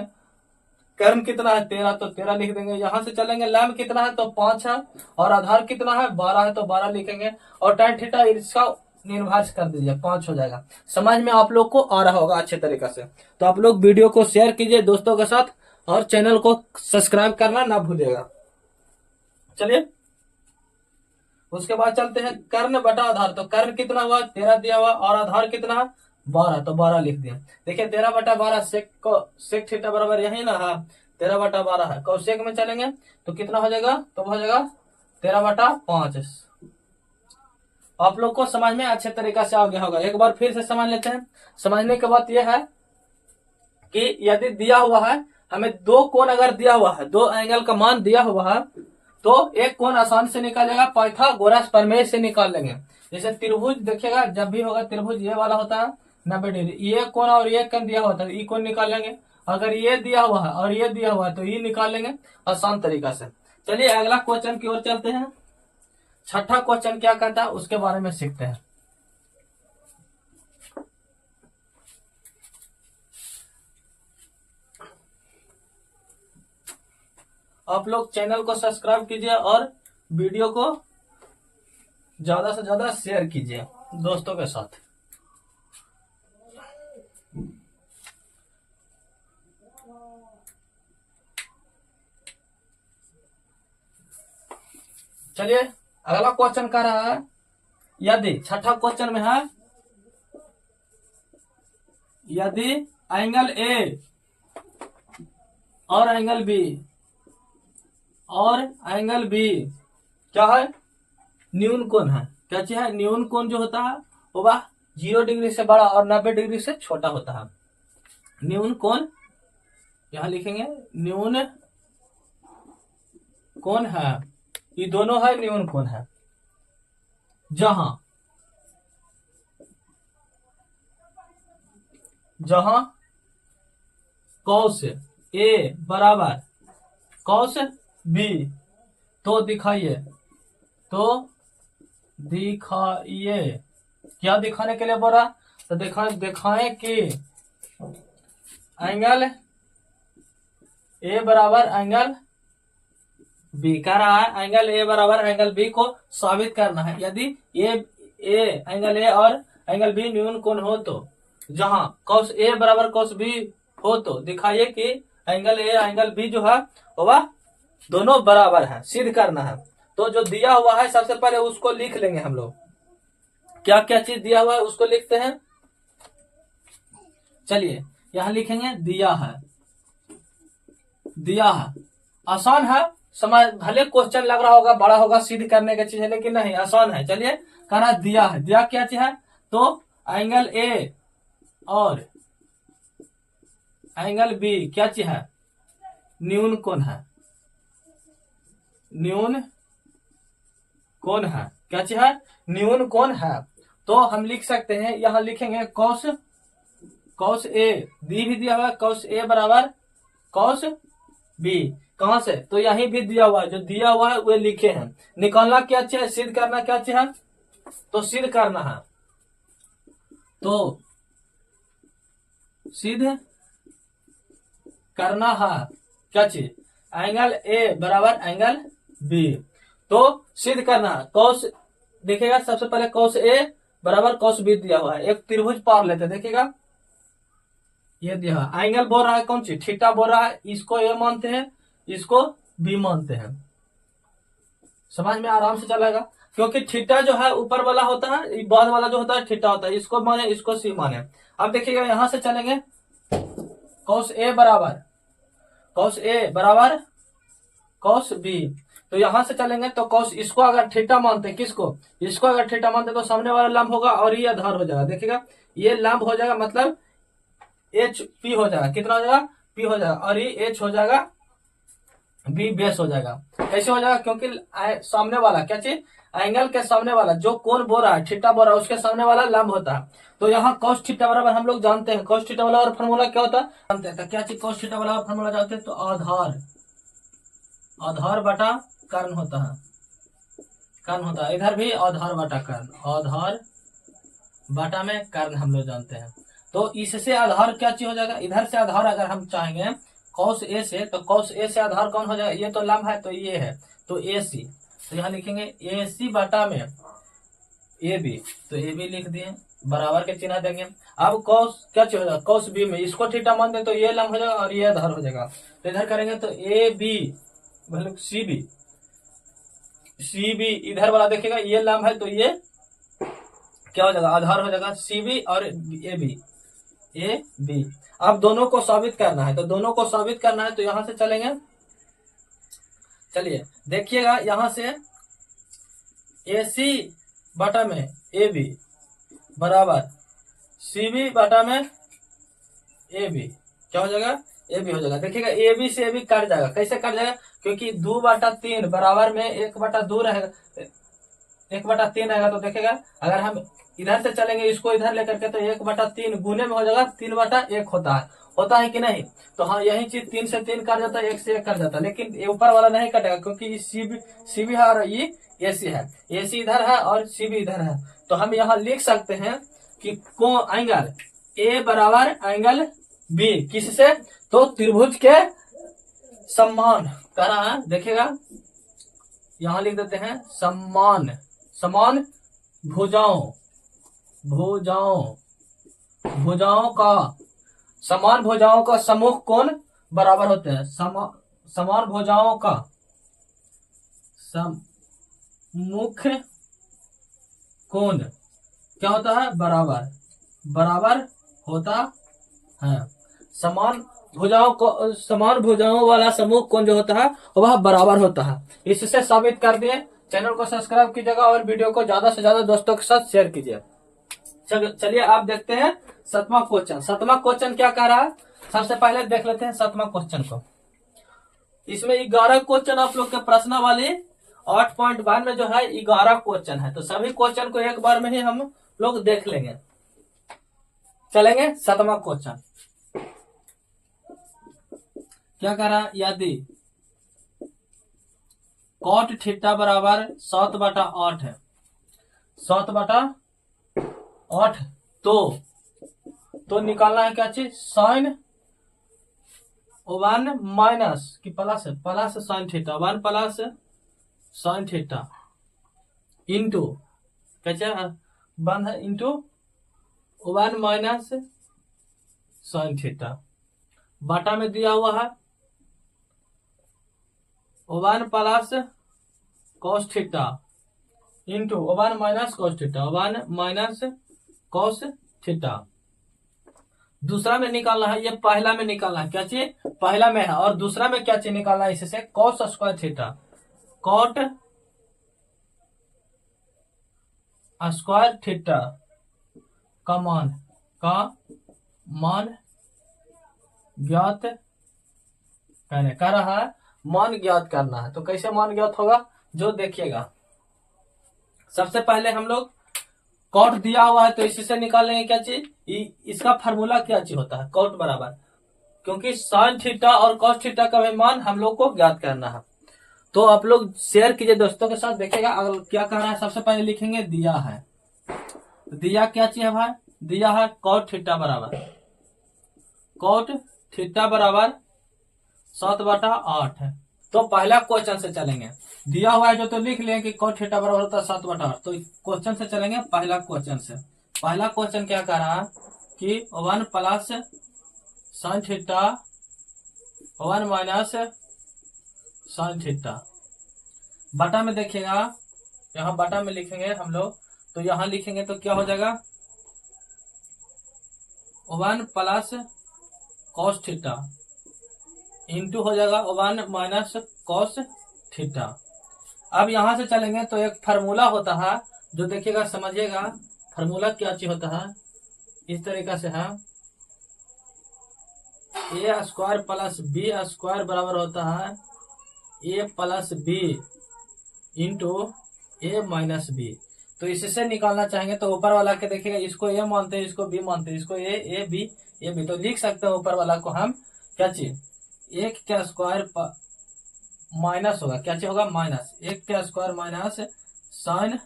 कर्ण कितना है 13 तो 13 लिख देंगे। यहां से चलेंगे लंब कितना है तो 5 है और आधार कितना है 12 है तो 12 लिखेंगे। और tan थीटा इसका इनवर्स कर दीजिए 5 हो जाएगा। समझ में आप लोग को आ रहा होगा अच्छे तरीके से। तो आप लोग वीडियो को शेयर कीजिए दोस्तों के साथ और चैनल को सब्सक्राइब करना ना भूलिएगा। चलिए उसके बाद चलते हैं कर्ण बटा आधार। तो कर्ण कितना हुआ 13 दिया हुआ और आधार कितना है 12 तो 12 लिख दिया। देखिए 13/12 सेक थीटा बराबर यही ना है 13/12 है। कौशेक में चलेंगे तो कितना हो जाएगा तो हो जाएगा 13/5 आप लोग को समझ में अच्छे तरीका से आ गया होगा। एक बार फिर से समझ लेते हैं। समझने की बात यह है कि यदि दिया हुआ है, हमें दो कोण अगर दिया हुआ है, दो एंगल का मान दिया हुआ है, तो एक कोण आसान से निकालेगा, पाइथागोरस प्रमेय से निकाल लेंगे। जैसे त्रिभुज देखिएगा, जब भी होगा त्रिभुज ये वाला होता है 90 डिग्री, ये कोण और ये कोण दिया हुआ था, ये कोण निकाल लेंगे। अगर ये दिया हुआ है और ये दिया हुआ है तो ये निकाल लेंगे आसान तरीका से। चलिए अगला क्वेश्चन की ओर चलते हैं। छठा क्वेश्चन क्या कहता है उसके बारे में सीखते हैं। आप लोग चैनल को सब्सक्राइब कीजिए और वीडियो को ज्यादा से ज्यादा शेयर कीजिए दोस्तों के साथ। चलिए अगला क्वेश्चन कह रहा है, यदि छठा क्वेश्चन में है, यदि एंगल ए और एंगल बी और एंगल बी क्या है, न्यून कोण है। क्या चीज है, न्यून कोण जो होता है वो वह 0 डिग्री से बड़ा और 90 डिग्री से छोटा होता है। न्यून कोण यहां लिखेंगे, न्यून कोण है, ये दोनों है न्यून कोण है। जहां कॉस ए बराबर कॉस बी, तो दिखाइए क्या दिखाने के लिए बोला, तो दिखाएं कि एंगल ए बराबर एंगल बी कह रहा है, एंगल ए बराबर एंगल बी को साबित करना है। यदि एंगल ए और एंगल बी न्यून कोण हो तो जहां कॉस ए बराबर कॉस बी हो तो दिखाइए कि एंगल ए एंगल बी जो है वह दोनों बराबर है, सिद्ध करना है। तो जो दिया हुआ है सबसे पहले उसको लिख लेंगे हम लोग, क्या क्या चीज दिया हुआ है उसको लिखते हैं। चलिए यहां लिखेंगे दिया है, आसान है समझ, भले क्वेश्चन लग रहा होगा बड़ा होगा सिद्ध करने की चीज है, लेकिन नहीं आसान है। चलिए कहना दिया है, दिया क्या चीज है, तो एंगल ए और एंगल बी क्या चीज है, न्यून कोण है, न्यून कोण है। क्या चीज है, न्यून कोण है। तो हम लिख सकते हैं, यहां लिखेंगे कॉस ए, दी भी दिया हुआ है, कॉस ए बराबर कॉस बी। कहां से, तो यहीं भी दिया हुआ है, जो दिया हुआ है वो लिखे हैं। निकालना क्या चाहिए, सिद्ध करना क्या चाहिए, तो सिद्ध करना है, तो सिद्ध करना है क्या चीज, एंगल ए बराबर एंगल बी। तो सिद्ध करना है, कॉस देखिएगा सबसे पहले कॉस ए बराबर कॉस बी दिया हुआ है। एक त्रिभुज पार लेते देखिएगा, ये दिया हुआ एंगल बोल रहा है कौन सी, थीटा बोल रहा है, इसको ए मानते हैं, इसको बी मानते हैं। समझ में आराम से चलेगा, क्योंकि थीटा जो है ऊपर वाला होता है, बाद वाला जो होता है थीटा होता है, इसको माने इसको सी माने। अब देखिएगा यहां से चलेंगे, कॉस ए बराबर कॉस बी, तो यहां से चलेंगे तो कॉस, इसको अगर थीटा मानते हैं, किसको, इसको अगर थीटा मानते तो सामने वाला लंब होगा और ये आधार हो जाएगा। देखिएगा ये लंब हो जाएगा, मतलब एच पी हो जाएगा, कितना हो जाएगा, पी हो जाएगा, और ये एच हो जाएगा, बी बेस हो जाएगा। कैसे हो जाएगा, क्योंकि सामने वाला क्या चीज, एंगल के सामने वाला जो कोण बोल रहा है, थीटा बोल रहा है, उसके सामने वाला लंब होता है। तो यहाँ कॉस थीटा बराबर हम लोग जानते हैं, कॉस थीटा वाला और फॉर्मूला क्या होता है जानते हैं, तो क्या चीज कॉस थीटा वाला और फॉर्मूला जानते हैं, तो आधार बटा कर्ण होता है, इधर भी आधार बटा कर्ण, आधार बटा में कर्ण हम लोग जानते हैं। तो इससे आधार क्या चीज हो जाएगा, इधर से आधार अगर हम चाहेंगे कॉस ए से, तो कॉस ए से आधार कौन हो जाएगा, ये तो लंब है तो ये है, तो ए सी, तो यहाँ लिखेंगे ए सी बटा में ए बी, तो ए बी लिख दिए, बराबर के चिन्ह देंगे। अब कॉस क्या चीज हो जाएगा, कॉस बी में इसको थीटा मान दे तो ये लंब हो जाएगा और ये आधार हो जाएगा, तो इधर करेंगे तो ए बी मतलब सी बी इधर वाला देखिएगा ये लंब है तो ये क्या हो जाएगा, आधार हो जाएगा, सी बी और ए बी। अब दोनों को साबित करना है, तो दोनों को साबित करना है, तो यहां से चलेंगे। चलिए देखिएगा यहां से AC बटा में ए बी बराबर सी बी बटा में ए बी क्या हो जाएगा, ए बी हो जाएगा। देखिएगा ए बी से ए बी कट जाएगा, कैसे कट जाएगा, क्योंकि 2/3 बराबर में 1/2 रहेगा, 1/3 रहेगा। तो देखिएगा अगर हम इधर से चलेंगे इसको इधर लेकर के तो 1/3 गुने में हो जाएगा 3/1 होता है कि नहीं। तो हाँ यही चीज 3 से 3 कट जाता है, 1 से 1 कट जाता है, लेकिन ये ऊपर वाला नहीं कटेगा क्योंकि सीबी है और ये एसी है, एसी इधर है और सीबी इधर है। तो हम यहाँ लिख सकते हैं कि को एंगल ए बराबर एंगल बी किससे, तो त्रिभुज के समान कह रहा है। देखिएगा यहां लिख देते हैं समान भुजाओं का समान भुजाओं का सम्मुख कोण बराबर होते हैं। समान भुजाओं का सम्मुख कोण क्या होता है, बराबर होता है। समान भुजाओं वाला समूह कोण जो होता है वह बराबर होता है। इससे साबित कर दिए। चैनल को सब्सक्राइब कीजिएगा और वीडियो को ज्यादा से ज्यादा दोस्तों के साथ शेयर कीजिए। चलिए आप देखते हैं 7वां क्वेश्चन। 7वां क्वेश्चन क्या कह रहा है, सबसे पहले देख लेते हैं 7वां क्वेश्चन को। इसमें 11 क्वेश्चन आप लोग के प्रश्न वाले 8.1 में जो है 11 क्वेश्चन है, तो सभी क्वेश्चन को एक बार में ही हम लोग देख लेंगे। चलेंगे 7वां क्वेश्चन क्या कह रहा है, यदि कॉट थीटा बराबर 7/8 है, 7/8 तो निकालना है क्या चीज, साइन 1 माइनस की plus sine theta, 1 plus sine theta into कैसे बंद है इंटू 1 माइनस साइन थीटा बटा में दिया हुआ है 1 plus cos theta into 1 minus cos theta, 1 minus cos theta. दूसरा में निकालना है, ये पहला में निकालना है, क्या चीज पहला में है, और दूसरा में क्या चीज निकालना है, इससे cos square theta, cot square theta का मान ज्ञात कर रहा है, मान ज्ञात करना है। तो कैसे मान ज्ञात होगा, जो देखिएगा सबसे पहले हम लोग कॉट दिया हुआ है तो इससे निकालेंगे क्या चीज, इसका फार्मूला क्या चीज होता है, कॉट बराबर, क्योंकि साइन थीटा और कॉस थीटा का भी मान हम लोग को ज्ञात करना है। तो आप लोग शेयर कीजिए दोस्तों के साथ। देखिएगा अगर क्या कह रहा है, सबसे पहले लिखेंगे दिया है, दिया क्या चीज है भाई, दिया है कॉट थीटा बराबर 7/8 है। तो पहला क्वेश्चन से चलेंगे, दिया हुआ है जो तो लिख लें कि कॉट थीटा बराबर होता है 7/8। तो क्वेश्चन से चलेंगे पहला क्वेश्चन से। पहला क्वेश्चन क्या कह रहा है कि 1 plus sine theta 1 minus sine theta बटा में देखिएगा, यहाँ बटा में लिखेंगे हम लोग, तो यहाँ लिखेंगे तो क्या हो जाएगा 1 प्लस कॉस थीटा इंटू हो जाएगा 1 माइनस कॉस थीटा। अब यहां से चलेंगे तो एक फार्मूला होता है जो देखिएगा समझिएगा, फार्मूला क्या चीज होता है, इस तरीका से है, ए स्क्वायर प्लस बी स्क्वायर बराबर होता है ए प्लस बी इंटू ए माइनस बी। तो इससे निकालना चाहेंगे तो ऊपर वाला के देखिएगा, इसको ए मानते हैं, इसको बी मानते हैं, इसको ए बी। तो लिख सकते हैं ऊपर वाला को हम क्या चीज, 1 का स्क्वायर माइनस होगा, क्या चीज होगा माइनस 1 का square minus sine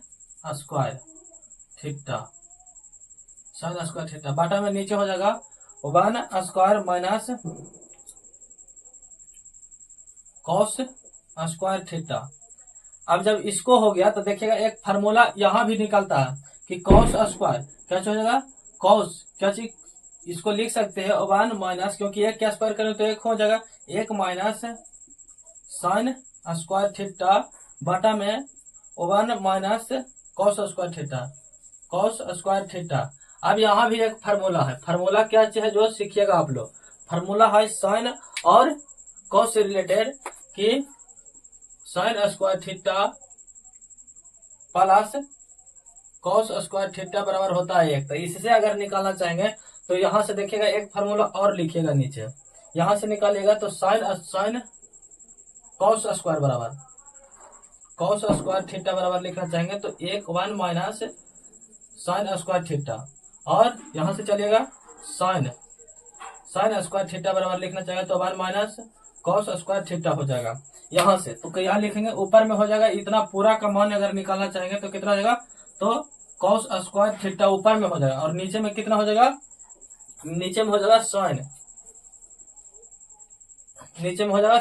square theta बाटा में नीचे हो जाएगा 1 square minus cos square theta. अब जब इसको हो गया तो देखिएगा एक फार्मूला यहां भी निकलता है कि कॉस स्क्वायर क्या हो जाएगा, कॉस क्या चीज, इसको लिख सकते हैं 1 माइनस, क्योंकि 1 क्या स्क्वायर करें तो 1 हो जाएगा, 1 माइनस साइन स्क्वायर थीटा बटा में 1 माइनस कॉस स्क्वायर थीटा। अब यहाँ भी एक फार्मूला है, फार्मूला क्या चीज है जो सीखिएगा आप लोग, फार्मूला है साइन और कॉस से रिलेटेड कि sign square theta plus cos square theta बराबर होता है 1। तो इससे अगर निकालना चाहेंगे तो यहाँ से देखिएगा एक फार्मूला और लिखिएगा नीचे, यहाँ से निकालिएगा तो साइन कॉस स्क्वायर बराबर कॉस स्क्वायर थीटा बराबर लिखना चाहेंगे तो 1 माइनस साइन स्क्वायर थीटा, और यहाँ से चलिएगा साइन स्क्वायर थीटा बराबर लिखना चाहेंगे तो 1 माइनस कॉस स्क्वायर थीटा हो जाएगा। यहाँ से तो यहाँ लिखेंगे ऊपर में हो जाएगा इतना पूरा का मान अगर निकालना चाहेंगे तो कितना हो जाएगा, तो कॉस स्क्वायर थीटा ऊपर में हो जाएगा और नीचे में कितना हो जाएगा, नीचे में हो जाएगा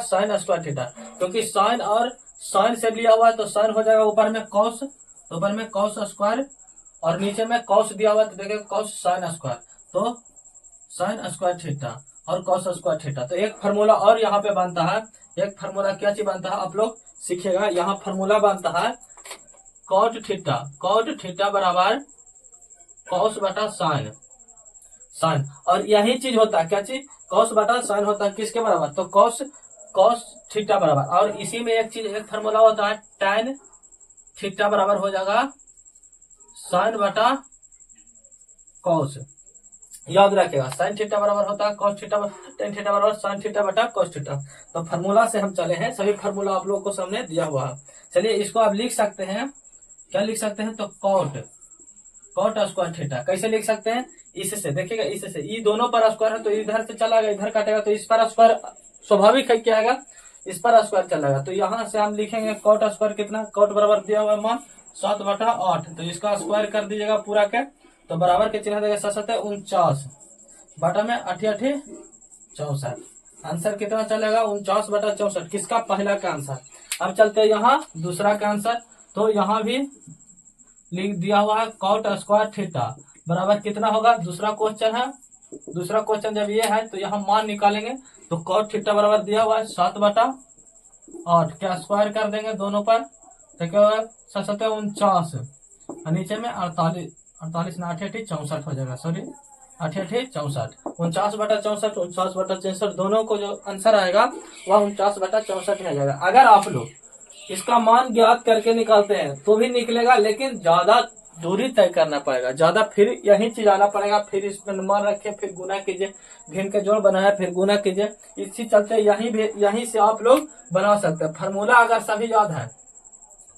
साइन स्क्वायर थीटा, क्योंकि साइन और साइन से लिया हुआ है तो साइन हो जाएगा ऊपर में कॉस स्क्वायर और नीचे में कॉस दिया हुआ है तो देखिए कॉस साइन स्क्वायर, तो साइन स्क्वायर थीटा और कॉस स्क्वायर थीटा। तो एक फार्मूला और यहाँ पे बनता है, एक फार्मूला क्या चीज बनता है आप लोग सीखिएगा। यहाँ फार्मूला बनता है कॉट थीटा बराबर कॉस बटा साइन, और यही चीज होता है क्या चीज, कॉस बटा साइन होता है किसके बराबर, तो कॉस थीटा बराबर। और इसी में एक चीज एक फार्मूला होता है tan थीटा बराबर हो जाएगा साइन बटा कॉस, याद रखिएगा साइन थीटा बराबर होता है कॉस थीटा, tan थीटा बराबर साइन थीटा बटा कॉस थीटा। तो फार्मूला से हम चले हैं, सभी फार्मूला आप लोगों को सामने दिया हुआ है। चलिए इसको आप लिख सकते हैं, क्या लिख सकते हैं, तो कॉट स्क्वायर थीटा कैसे लिख सकते हैं, इससे देखिएगा, इससे ये दोनों पर स्क्वायर है तो इधर से चला गया, इधर काटेगा तो इस पर स्क्वायर स्वाभाविक है क्या आएगा, इस पर स्क्वायर चलेगा। तो यहाँ से हम लिखेंगे कॉट स्क्वायर कितना, कॉट बराबर दिया हुआ मान 7/8, तो इसका स्क्वायर कर दीजिएगा पूरा के, तो बराबर के चिन्ह देगा 7×7 बटा में 8×8 64, आंसर कितना चलेगा 49/64, किसका, पहला का आंसर। अब चलते हैं यहाँ दूसरा का आंसर, तो यहाँ भी लिख दिया हुआ है कॉट स्क्वायर थीटा बराबर कितना होगा, दूसरा क्वेश्चन है, दूसरा क्वेश्चन जब ये है तो यहाँ मान निकालेंगे तो कॉट थीटा बराबर दिया हुआ है 7/8, क्या स्क्वायर कर देंगे दोनों पर, तो क्या होगा 7×7 49 नीचे में 48 ना 8×8 64 हो जाएगा, सॉरी 8×8 64, 49/64 49/64 दोनों को जो आंसर आएगा वह 49/64 में आ जाएगा। अगर आप लोग इसका मान ज्ञात करके निकालते हैं तो भी निकलेगा, लेकिन ज्यादा दूरी तय करना पड़ेगा, ज्यादा फिर यही चीज आना पड़ेगा, फिर इसमें मान रखे, फिर गुना कीजिए, भिन्न के जोड़ बनाया फिर गुना कीजिए, इसी चलते यहीं से आप लोग बना सकते हैं। फार्मूला अगर सभी याद है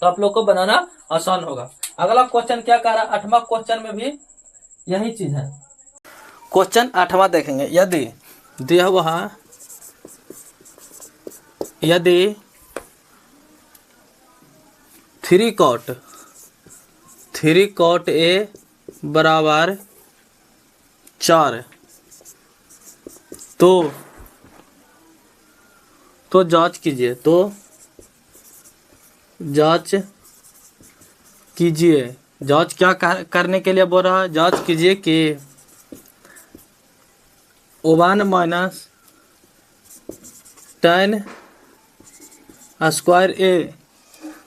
तो आप लोग को बनाना आसान होगा। अगला क्वेश्चन क्या कह रहा है, 8वां क्वेश्चन में भी यही चीज है। क्वेश्चन 8वां देखेंगे, यदि दिया हुआ यदि 3 cot A बराबर 4, तो जांच कीजिए, जांच क्या करने के लिए बोल रहा है, जांच कीजिए कि 1 माइनस tan स्क्वायर A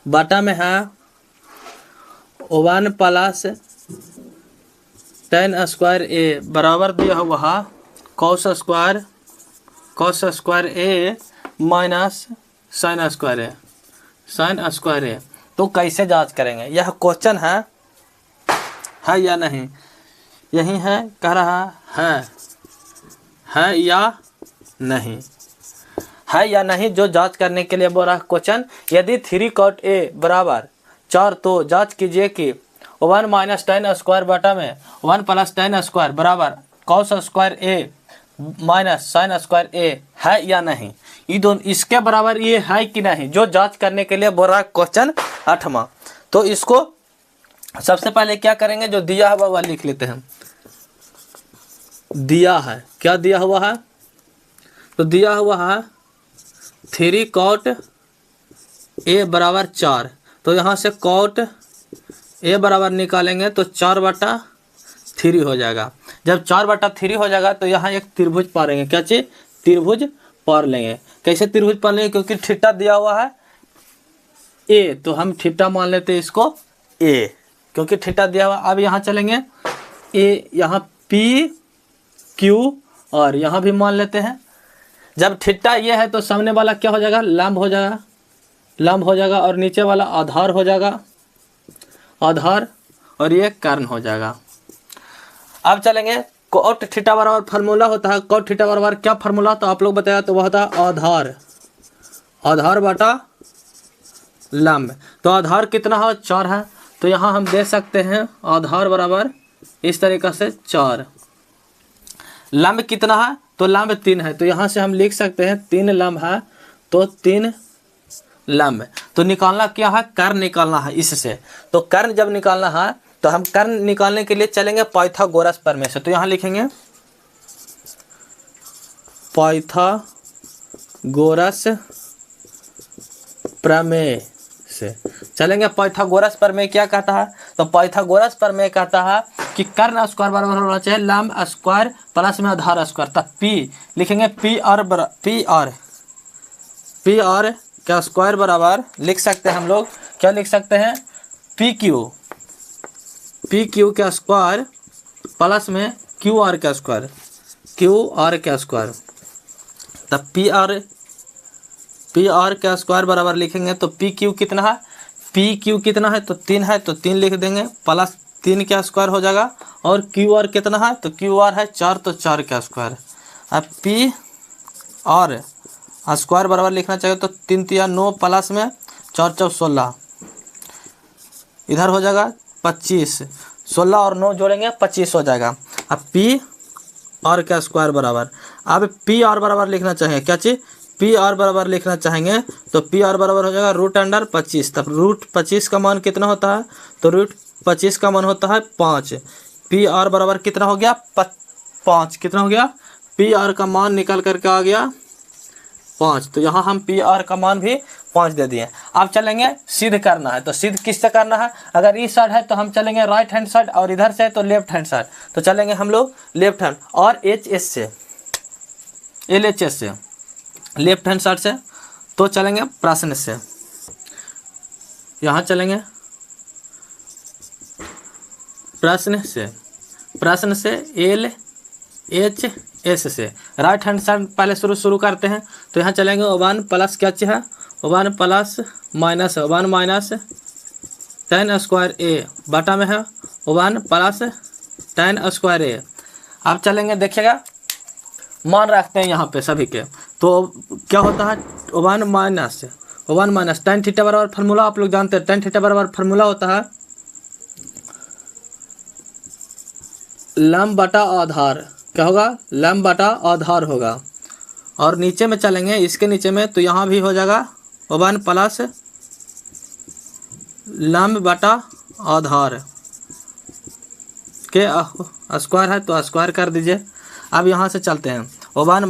बटा में है 1 प्लस tan स्क्वायर A बराबर दिया हुआ cos square A minus sine square A। तो कैसे जांच करेंगे, यह क्वेश्चन है या नहीं, यही है, कह रहा है या नहीं, है या नहीं, जो जांच करने के लिए बोल रहा है क्वेश्चन। यदि 3 cot A बराबर 4 तो जांच कीजिए कि 1 माइनस tan स्क्वायर बटा में 1 प्लस tan स्क्वायर बराबर cos square A minus sine square A है या नहीं, ये दोनों इसके बराबर ये है कि नहीं, जो जांच करने के लिए बोल रहा है क्वेश्चन 8वां। तो इसको सबसे पहले क्या करेंगे, जो दिया हुआ वह लिख लेते हैं। दिया है, क्या दिया हुआ है, तो दिया हुआ है 3 cot A बराबर 4, तो यहाँ से cot A बराबर निकालेंगे तो 4/3 हो जाएगा। जब 4/3 हो जाएगा तो यहाँ एक त्रिभुज पारेंगे, क्या चीज, त्रिभुज पार लेंगे। कैसे त्रिभुज पार लेंगे, क्योंकि थीटा दिया हुआ है A, तो हम थीटा मान लेते हैं इसको A, क्योंकि थीटा दिया हुआ। अब यहाँ चलेंगे A, यहाँ P Q और यहाँ भी मान लेते हैं। जब थीटा ये है तो सामने वाला क्या हो जाएगा, लंब हो जाएगा, और नीचे वाला आधार हो जाएगा, आधार, और ये कर्ण हो जाएगा। अब चलेंगे कॉट थीटा बराबर फार्मूला होता है, कॉट थीटा बराबर क्या फार्मूला तो आप लोग बताया, तो वह होता है आधार, आधार बटा लंब। तो आधार कितना है 4 है, तो यहाँ हम दे सकते हैं आधार बराबर इस तरीक़े से 4। लंब कितना है तो लंब 3 है, तो यहाँ से हम लिख सकते हैं 3 लंब है, तो 3 लंब। तो निकालना क्या है, कर्ण निकालना है इससे। तो कर्ण जब निकालना है तो हम कर्ण निकालने के लिए चलेंगे पाइथागोरस प्रमेय से। तो यहाँ लिखेंगे पाइथागोरस प्रमेय से चलेंगे। पाइथागोरस प्रमेय क्या कहता है, तो पाइथागोरस प्रमेय कहता है कि कर्ण स्क्वायर बराबर होना चाहिए लंब स्क्वायर प्लस में आधार स्क्वायर। तब पी लिखेंगे पी आर का स्क्वायर बराबर लिख सकते हैं हम लोग, क्या लिख सकते हैं, पी क्यू का स्क्वायर प्लस में क्यू आर का स्क्वायर, तब पी आर का स्क्वायर बराबर लिखेंगे। तो पी क्यू कितना है, तो 3 है, तो 3 लिख देंगे, प्लस 3 का स्क्वायर हो जाएगा, और क्यू आर कितना है, तो क्यू आर है 4, तो 4 का स्क्वायर। अब पी आर स्क्वायर बराबर लिखना चाहिए, तो 3 3 9 प्लस में 4 4 16, इधर हो जाएगा 25, 16 और 9 जोड़ेंगे 25 हो जाएगा। अब पी आर का स्क्वायर बराबर, अब पी आर बराबर लिखना चाहेंगे, क्या चीज़, पी आर बराबर लिखना चाहेंगे, तो पी आर बराबर हो जाएगा √25। तब √25 का मान कितना होता है, तो √25 का मान होता है 5। पी आर बराबर कितना हो गया, 5, कितना हो गया, पी आर का मान निकल करके आ गया 5। तो यहाँ हम पी आर का मान भी 5 दे दिए। अब चलेंगे सिद्ध करना है, तो सिद्ध किससे करना है, अगर इस साइड है तो हम चलेंगे राइट हैंड साइड, और इधर से तो लेफ्ट हैंड साइड। तो चलेंगे हम लोग लेफ्ट हैंड और LHS से लेफ्ट हैंड साइड से। तो चलेंगे प्रश्न से, यहाँ चलेंगे प्रश्न से LHS से राइट हैंड साइड पहले शुरू करते हैं। तो यहाँ चलेंगे 1 प्लस क्या है, 1 plus minus 1 minus tan square A बटा में है 1 प्लस tan स्क्वायर ए। अब चलेंगे देखिएगा, मान रखते हैं यहाँ पे सभी के, तो क्या होता है 1 माइनस tan थीटा बराबर फार्मूला आप लोग जानते हैं, tan थीटा बराबर फार्मूला होता है लंब बटा आधार, क्या होगा, लंब बटा आधार होगा। और नीचे में चलेंगे इसके नीचे में, तो यहाँ भी हो जाएगा 1 प्लस लंब बटा आधार के स्क्वायर है, तो स्क्वायर कर दीजिए। अब यहाँ से चलते हैं 1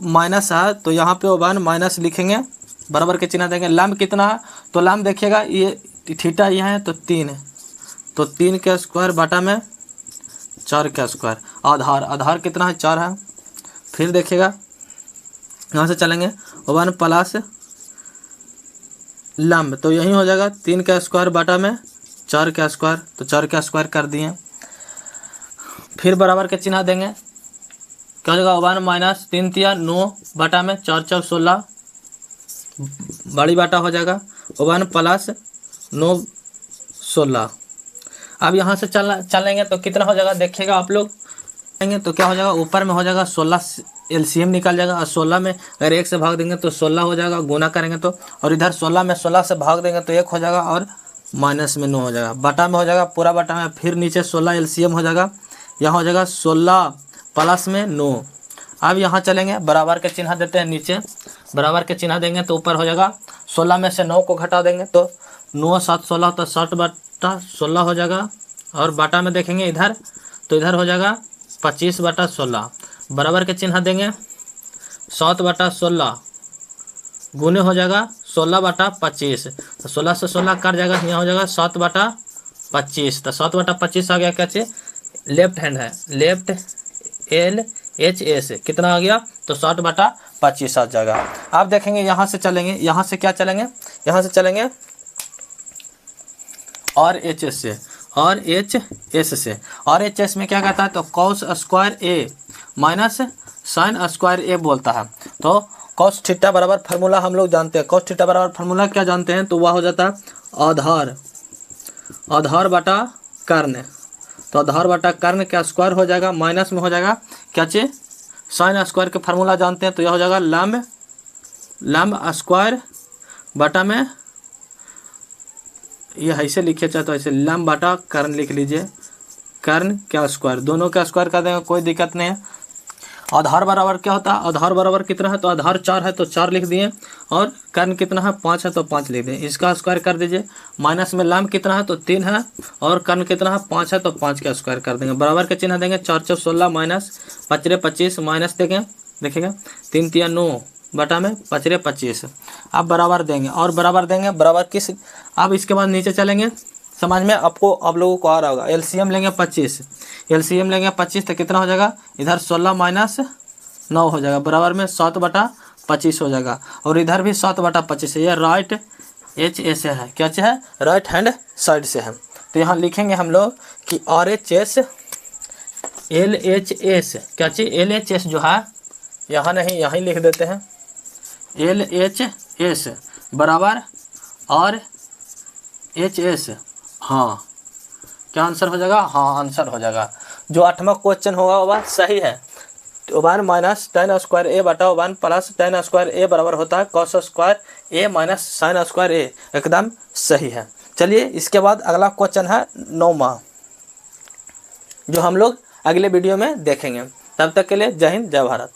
माइनस है, तो यहाँ पे 1 माइनस लिखेंगे, बराबर के चिन्ह देंगे। लंब कितना है, तो लंब देखिएगा ये थीटा यहाँ है, तो 3, तो 3 का स्क्वायर बटा में 4 का स्क्वायर। आधार कितना है, 4 है। फिर देखिएगा यहाँ से चलेंगे 1 प्लस लंब, तो यही हो जाएगा 3 का स्क्वायर बटा में 4 का स्क्वायर, तो 4 का स्क्वायर कर दिए। फिर बराबर के चिन्ह देंगे, क्या हो जाएगा 1 माइनस 3 3 9 बटा में 4 4 16, बड़ी बाटा हो जाएगा 1 प्लस 9 16। अब यहाँ से चलेंगे तो कितना हो जाएगा, देखिएगा आप लोग तो क्या हो जाएगा, ऊपर में हो जाएगा 16 LCM निकल जाएगा, और 16 में अगर 1 से भाग देंगे तो 16 हो जाएगा, गुना करेंगे तो, और इधर 16 में 16 से भाग देंगे तो 1 हो जाएगा, और माइनस में 9 हो जाएगा, बटा में हो जाएगा पूरा बटा में। फिर नीचे 16 LCM हो जाएगा, यहाँ हो जाएगा 16 प्लस में 9। अब यहाँ चलेंगे बराबर के चिन्ह देते हैं, नीचे बराबर के चिन्ह देंगे तो ऊपर हो जाएगा 16 में से 9 को घटा देंगे, तो 9 7 16, तो 60 बटा 16 हो जाएगा। और बाटा में देखेंगे इधर, तो इधर हो जाएगा 25 बटा 16, बराबर के चिन्ह देंगे 7 बटा 16 गुने हो जाएगा 16 बटा 25, तो 16 से 16 कट जाएगा, यहाँ हो जाएगा 7 बटा 25, तो 7 बटा 25 आ गया, क्या चीज़, लेफ्ट हैंड है, लेफ्ट LHS कितना आ गया, तो 60 बटा 25 आ जाएगा। आप देखेंगे यहाँ से चलेंगे, यहाँ से क्या चलेंगे, यहाँ से चलेंगे RHS से, RHS में क्या कहता है, तो cos square A minus sine square A बोलता है। तो cos थीटा बराबर फार्मूला हम लोग जानते हैं, cos थीटा बराबर फार्मूला क्या जानते हैं, तो वह हो जाता है आधार बटा कर्ण, तो आधार बटा कर्ण क्या स्क्वायर हो जाएगा, माइनस में हो जाएगा क्या चीज, साइन स्क्वायर के फार्मूला जानते हैं, तो यह हो जाएगा लंब स्क्वायर बटा में, यह ऐसे लिखे चाहे तो ऐसे लंब बटा कर्ण लिख लीजिए, कर्ण क्या स्क्वायर, दोनों का स्क्वायर कर देंगे कोई दिक्कत नहीं है। आधार बराबर क्या होता है, आधार बराबर कितना है, तो आधार 4 है तो 4 लिख दिए, और कर्ण कितना है 5 है तो 5 लिख दिए, इसका स्क्वायर कर दीजिए। माइनस में लंब कितना है तो 3 है, और कर्ण कितना है 5 है तो 5 का स्क्वायर कर देंगे, बराबर के चिन्ह देंगे, 4 4 16 माइनस 5 25 माइनस देंगे, देखिएगा 3 3 9 बटा में 5 25, अब बराबर देंगे और बराबर देंगे, बराबर किस, अब इसके बाद नीचे चलेंगे, समझ में आपको, आप लोगों को आ रहा होगा। एलसीएम लेंगे 25, एलसीएम लेंगे 25 तो कितना हो जाएगा, इधर 16 माइनस 9 हो जाएगा, बराबर में 7 बटा 25 हो जाएगा, और इधर भी 7 बटा 25 है, यह राइट एच ए से है, क्या है, राइट हैंड साइड से है। तो यहाँ लिखेंगे हम लोग कि R H S L H S, क्या चीज, एल एच एस जो है, यहाँ नहीं यहाँ लिख देते हैं, एल एच एस बराबर आर एच एस, हाँ क्या आंसर हो जाएगा, हाँ आंसर हो जाएगा, जो 8वां क्वेश्चन होगा वह सही है। 1 माइनस tan स्क्वायर ए बटा 1 प्लस tan स्क्वायर ए बराबर होता है cos स्क्वायर ए माइनस साइन स्क्वायर ए, एकदम सही है। चलिए इसके बाद अगला क्वेश्चन है 9वां, जो हम लोग अगले वीडियो में देखेंगे। तब तक के लिए जय हिंद जय भारत।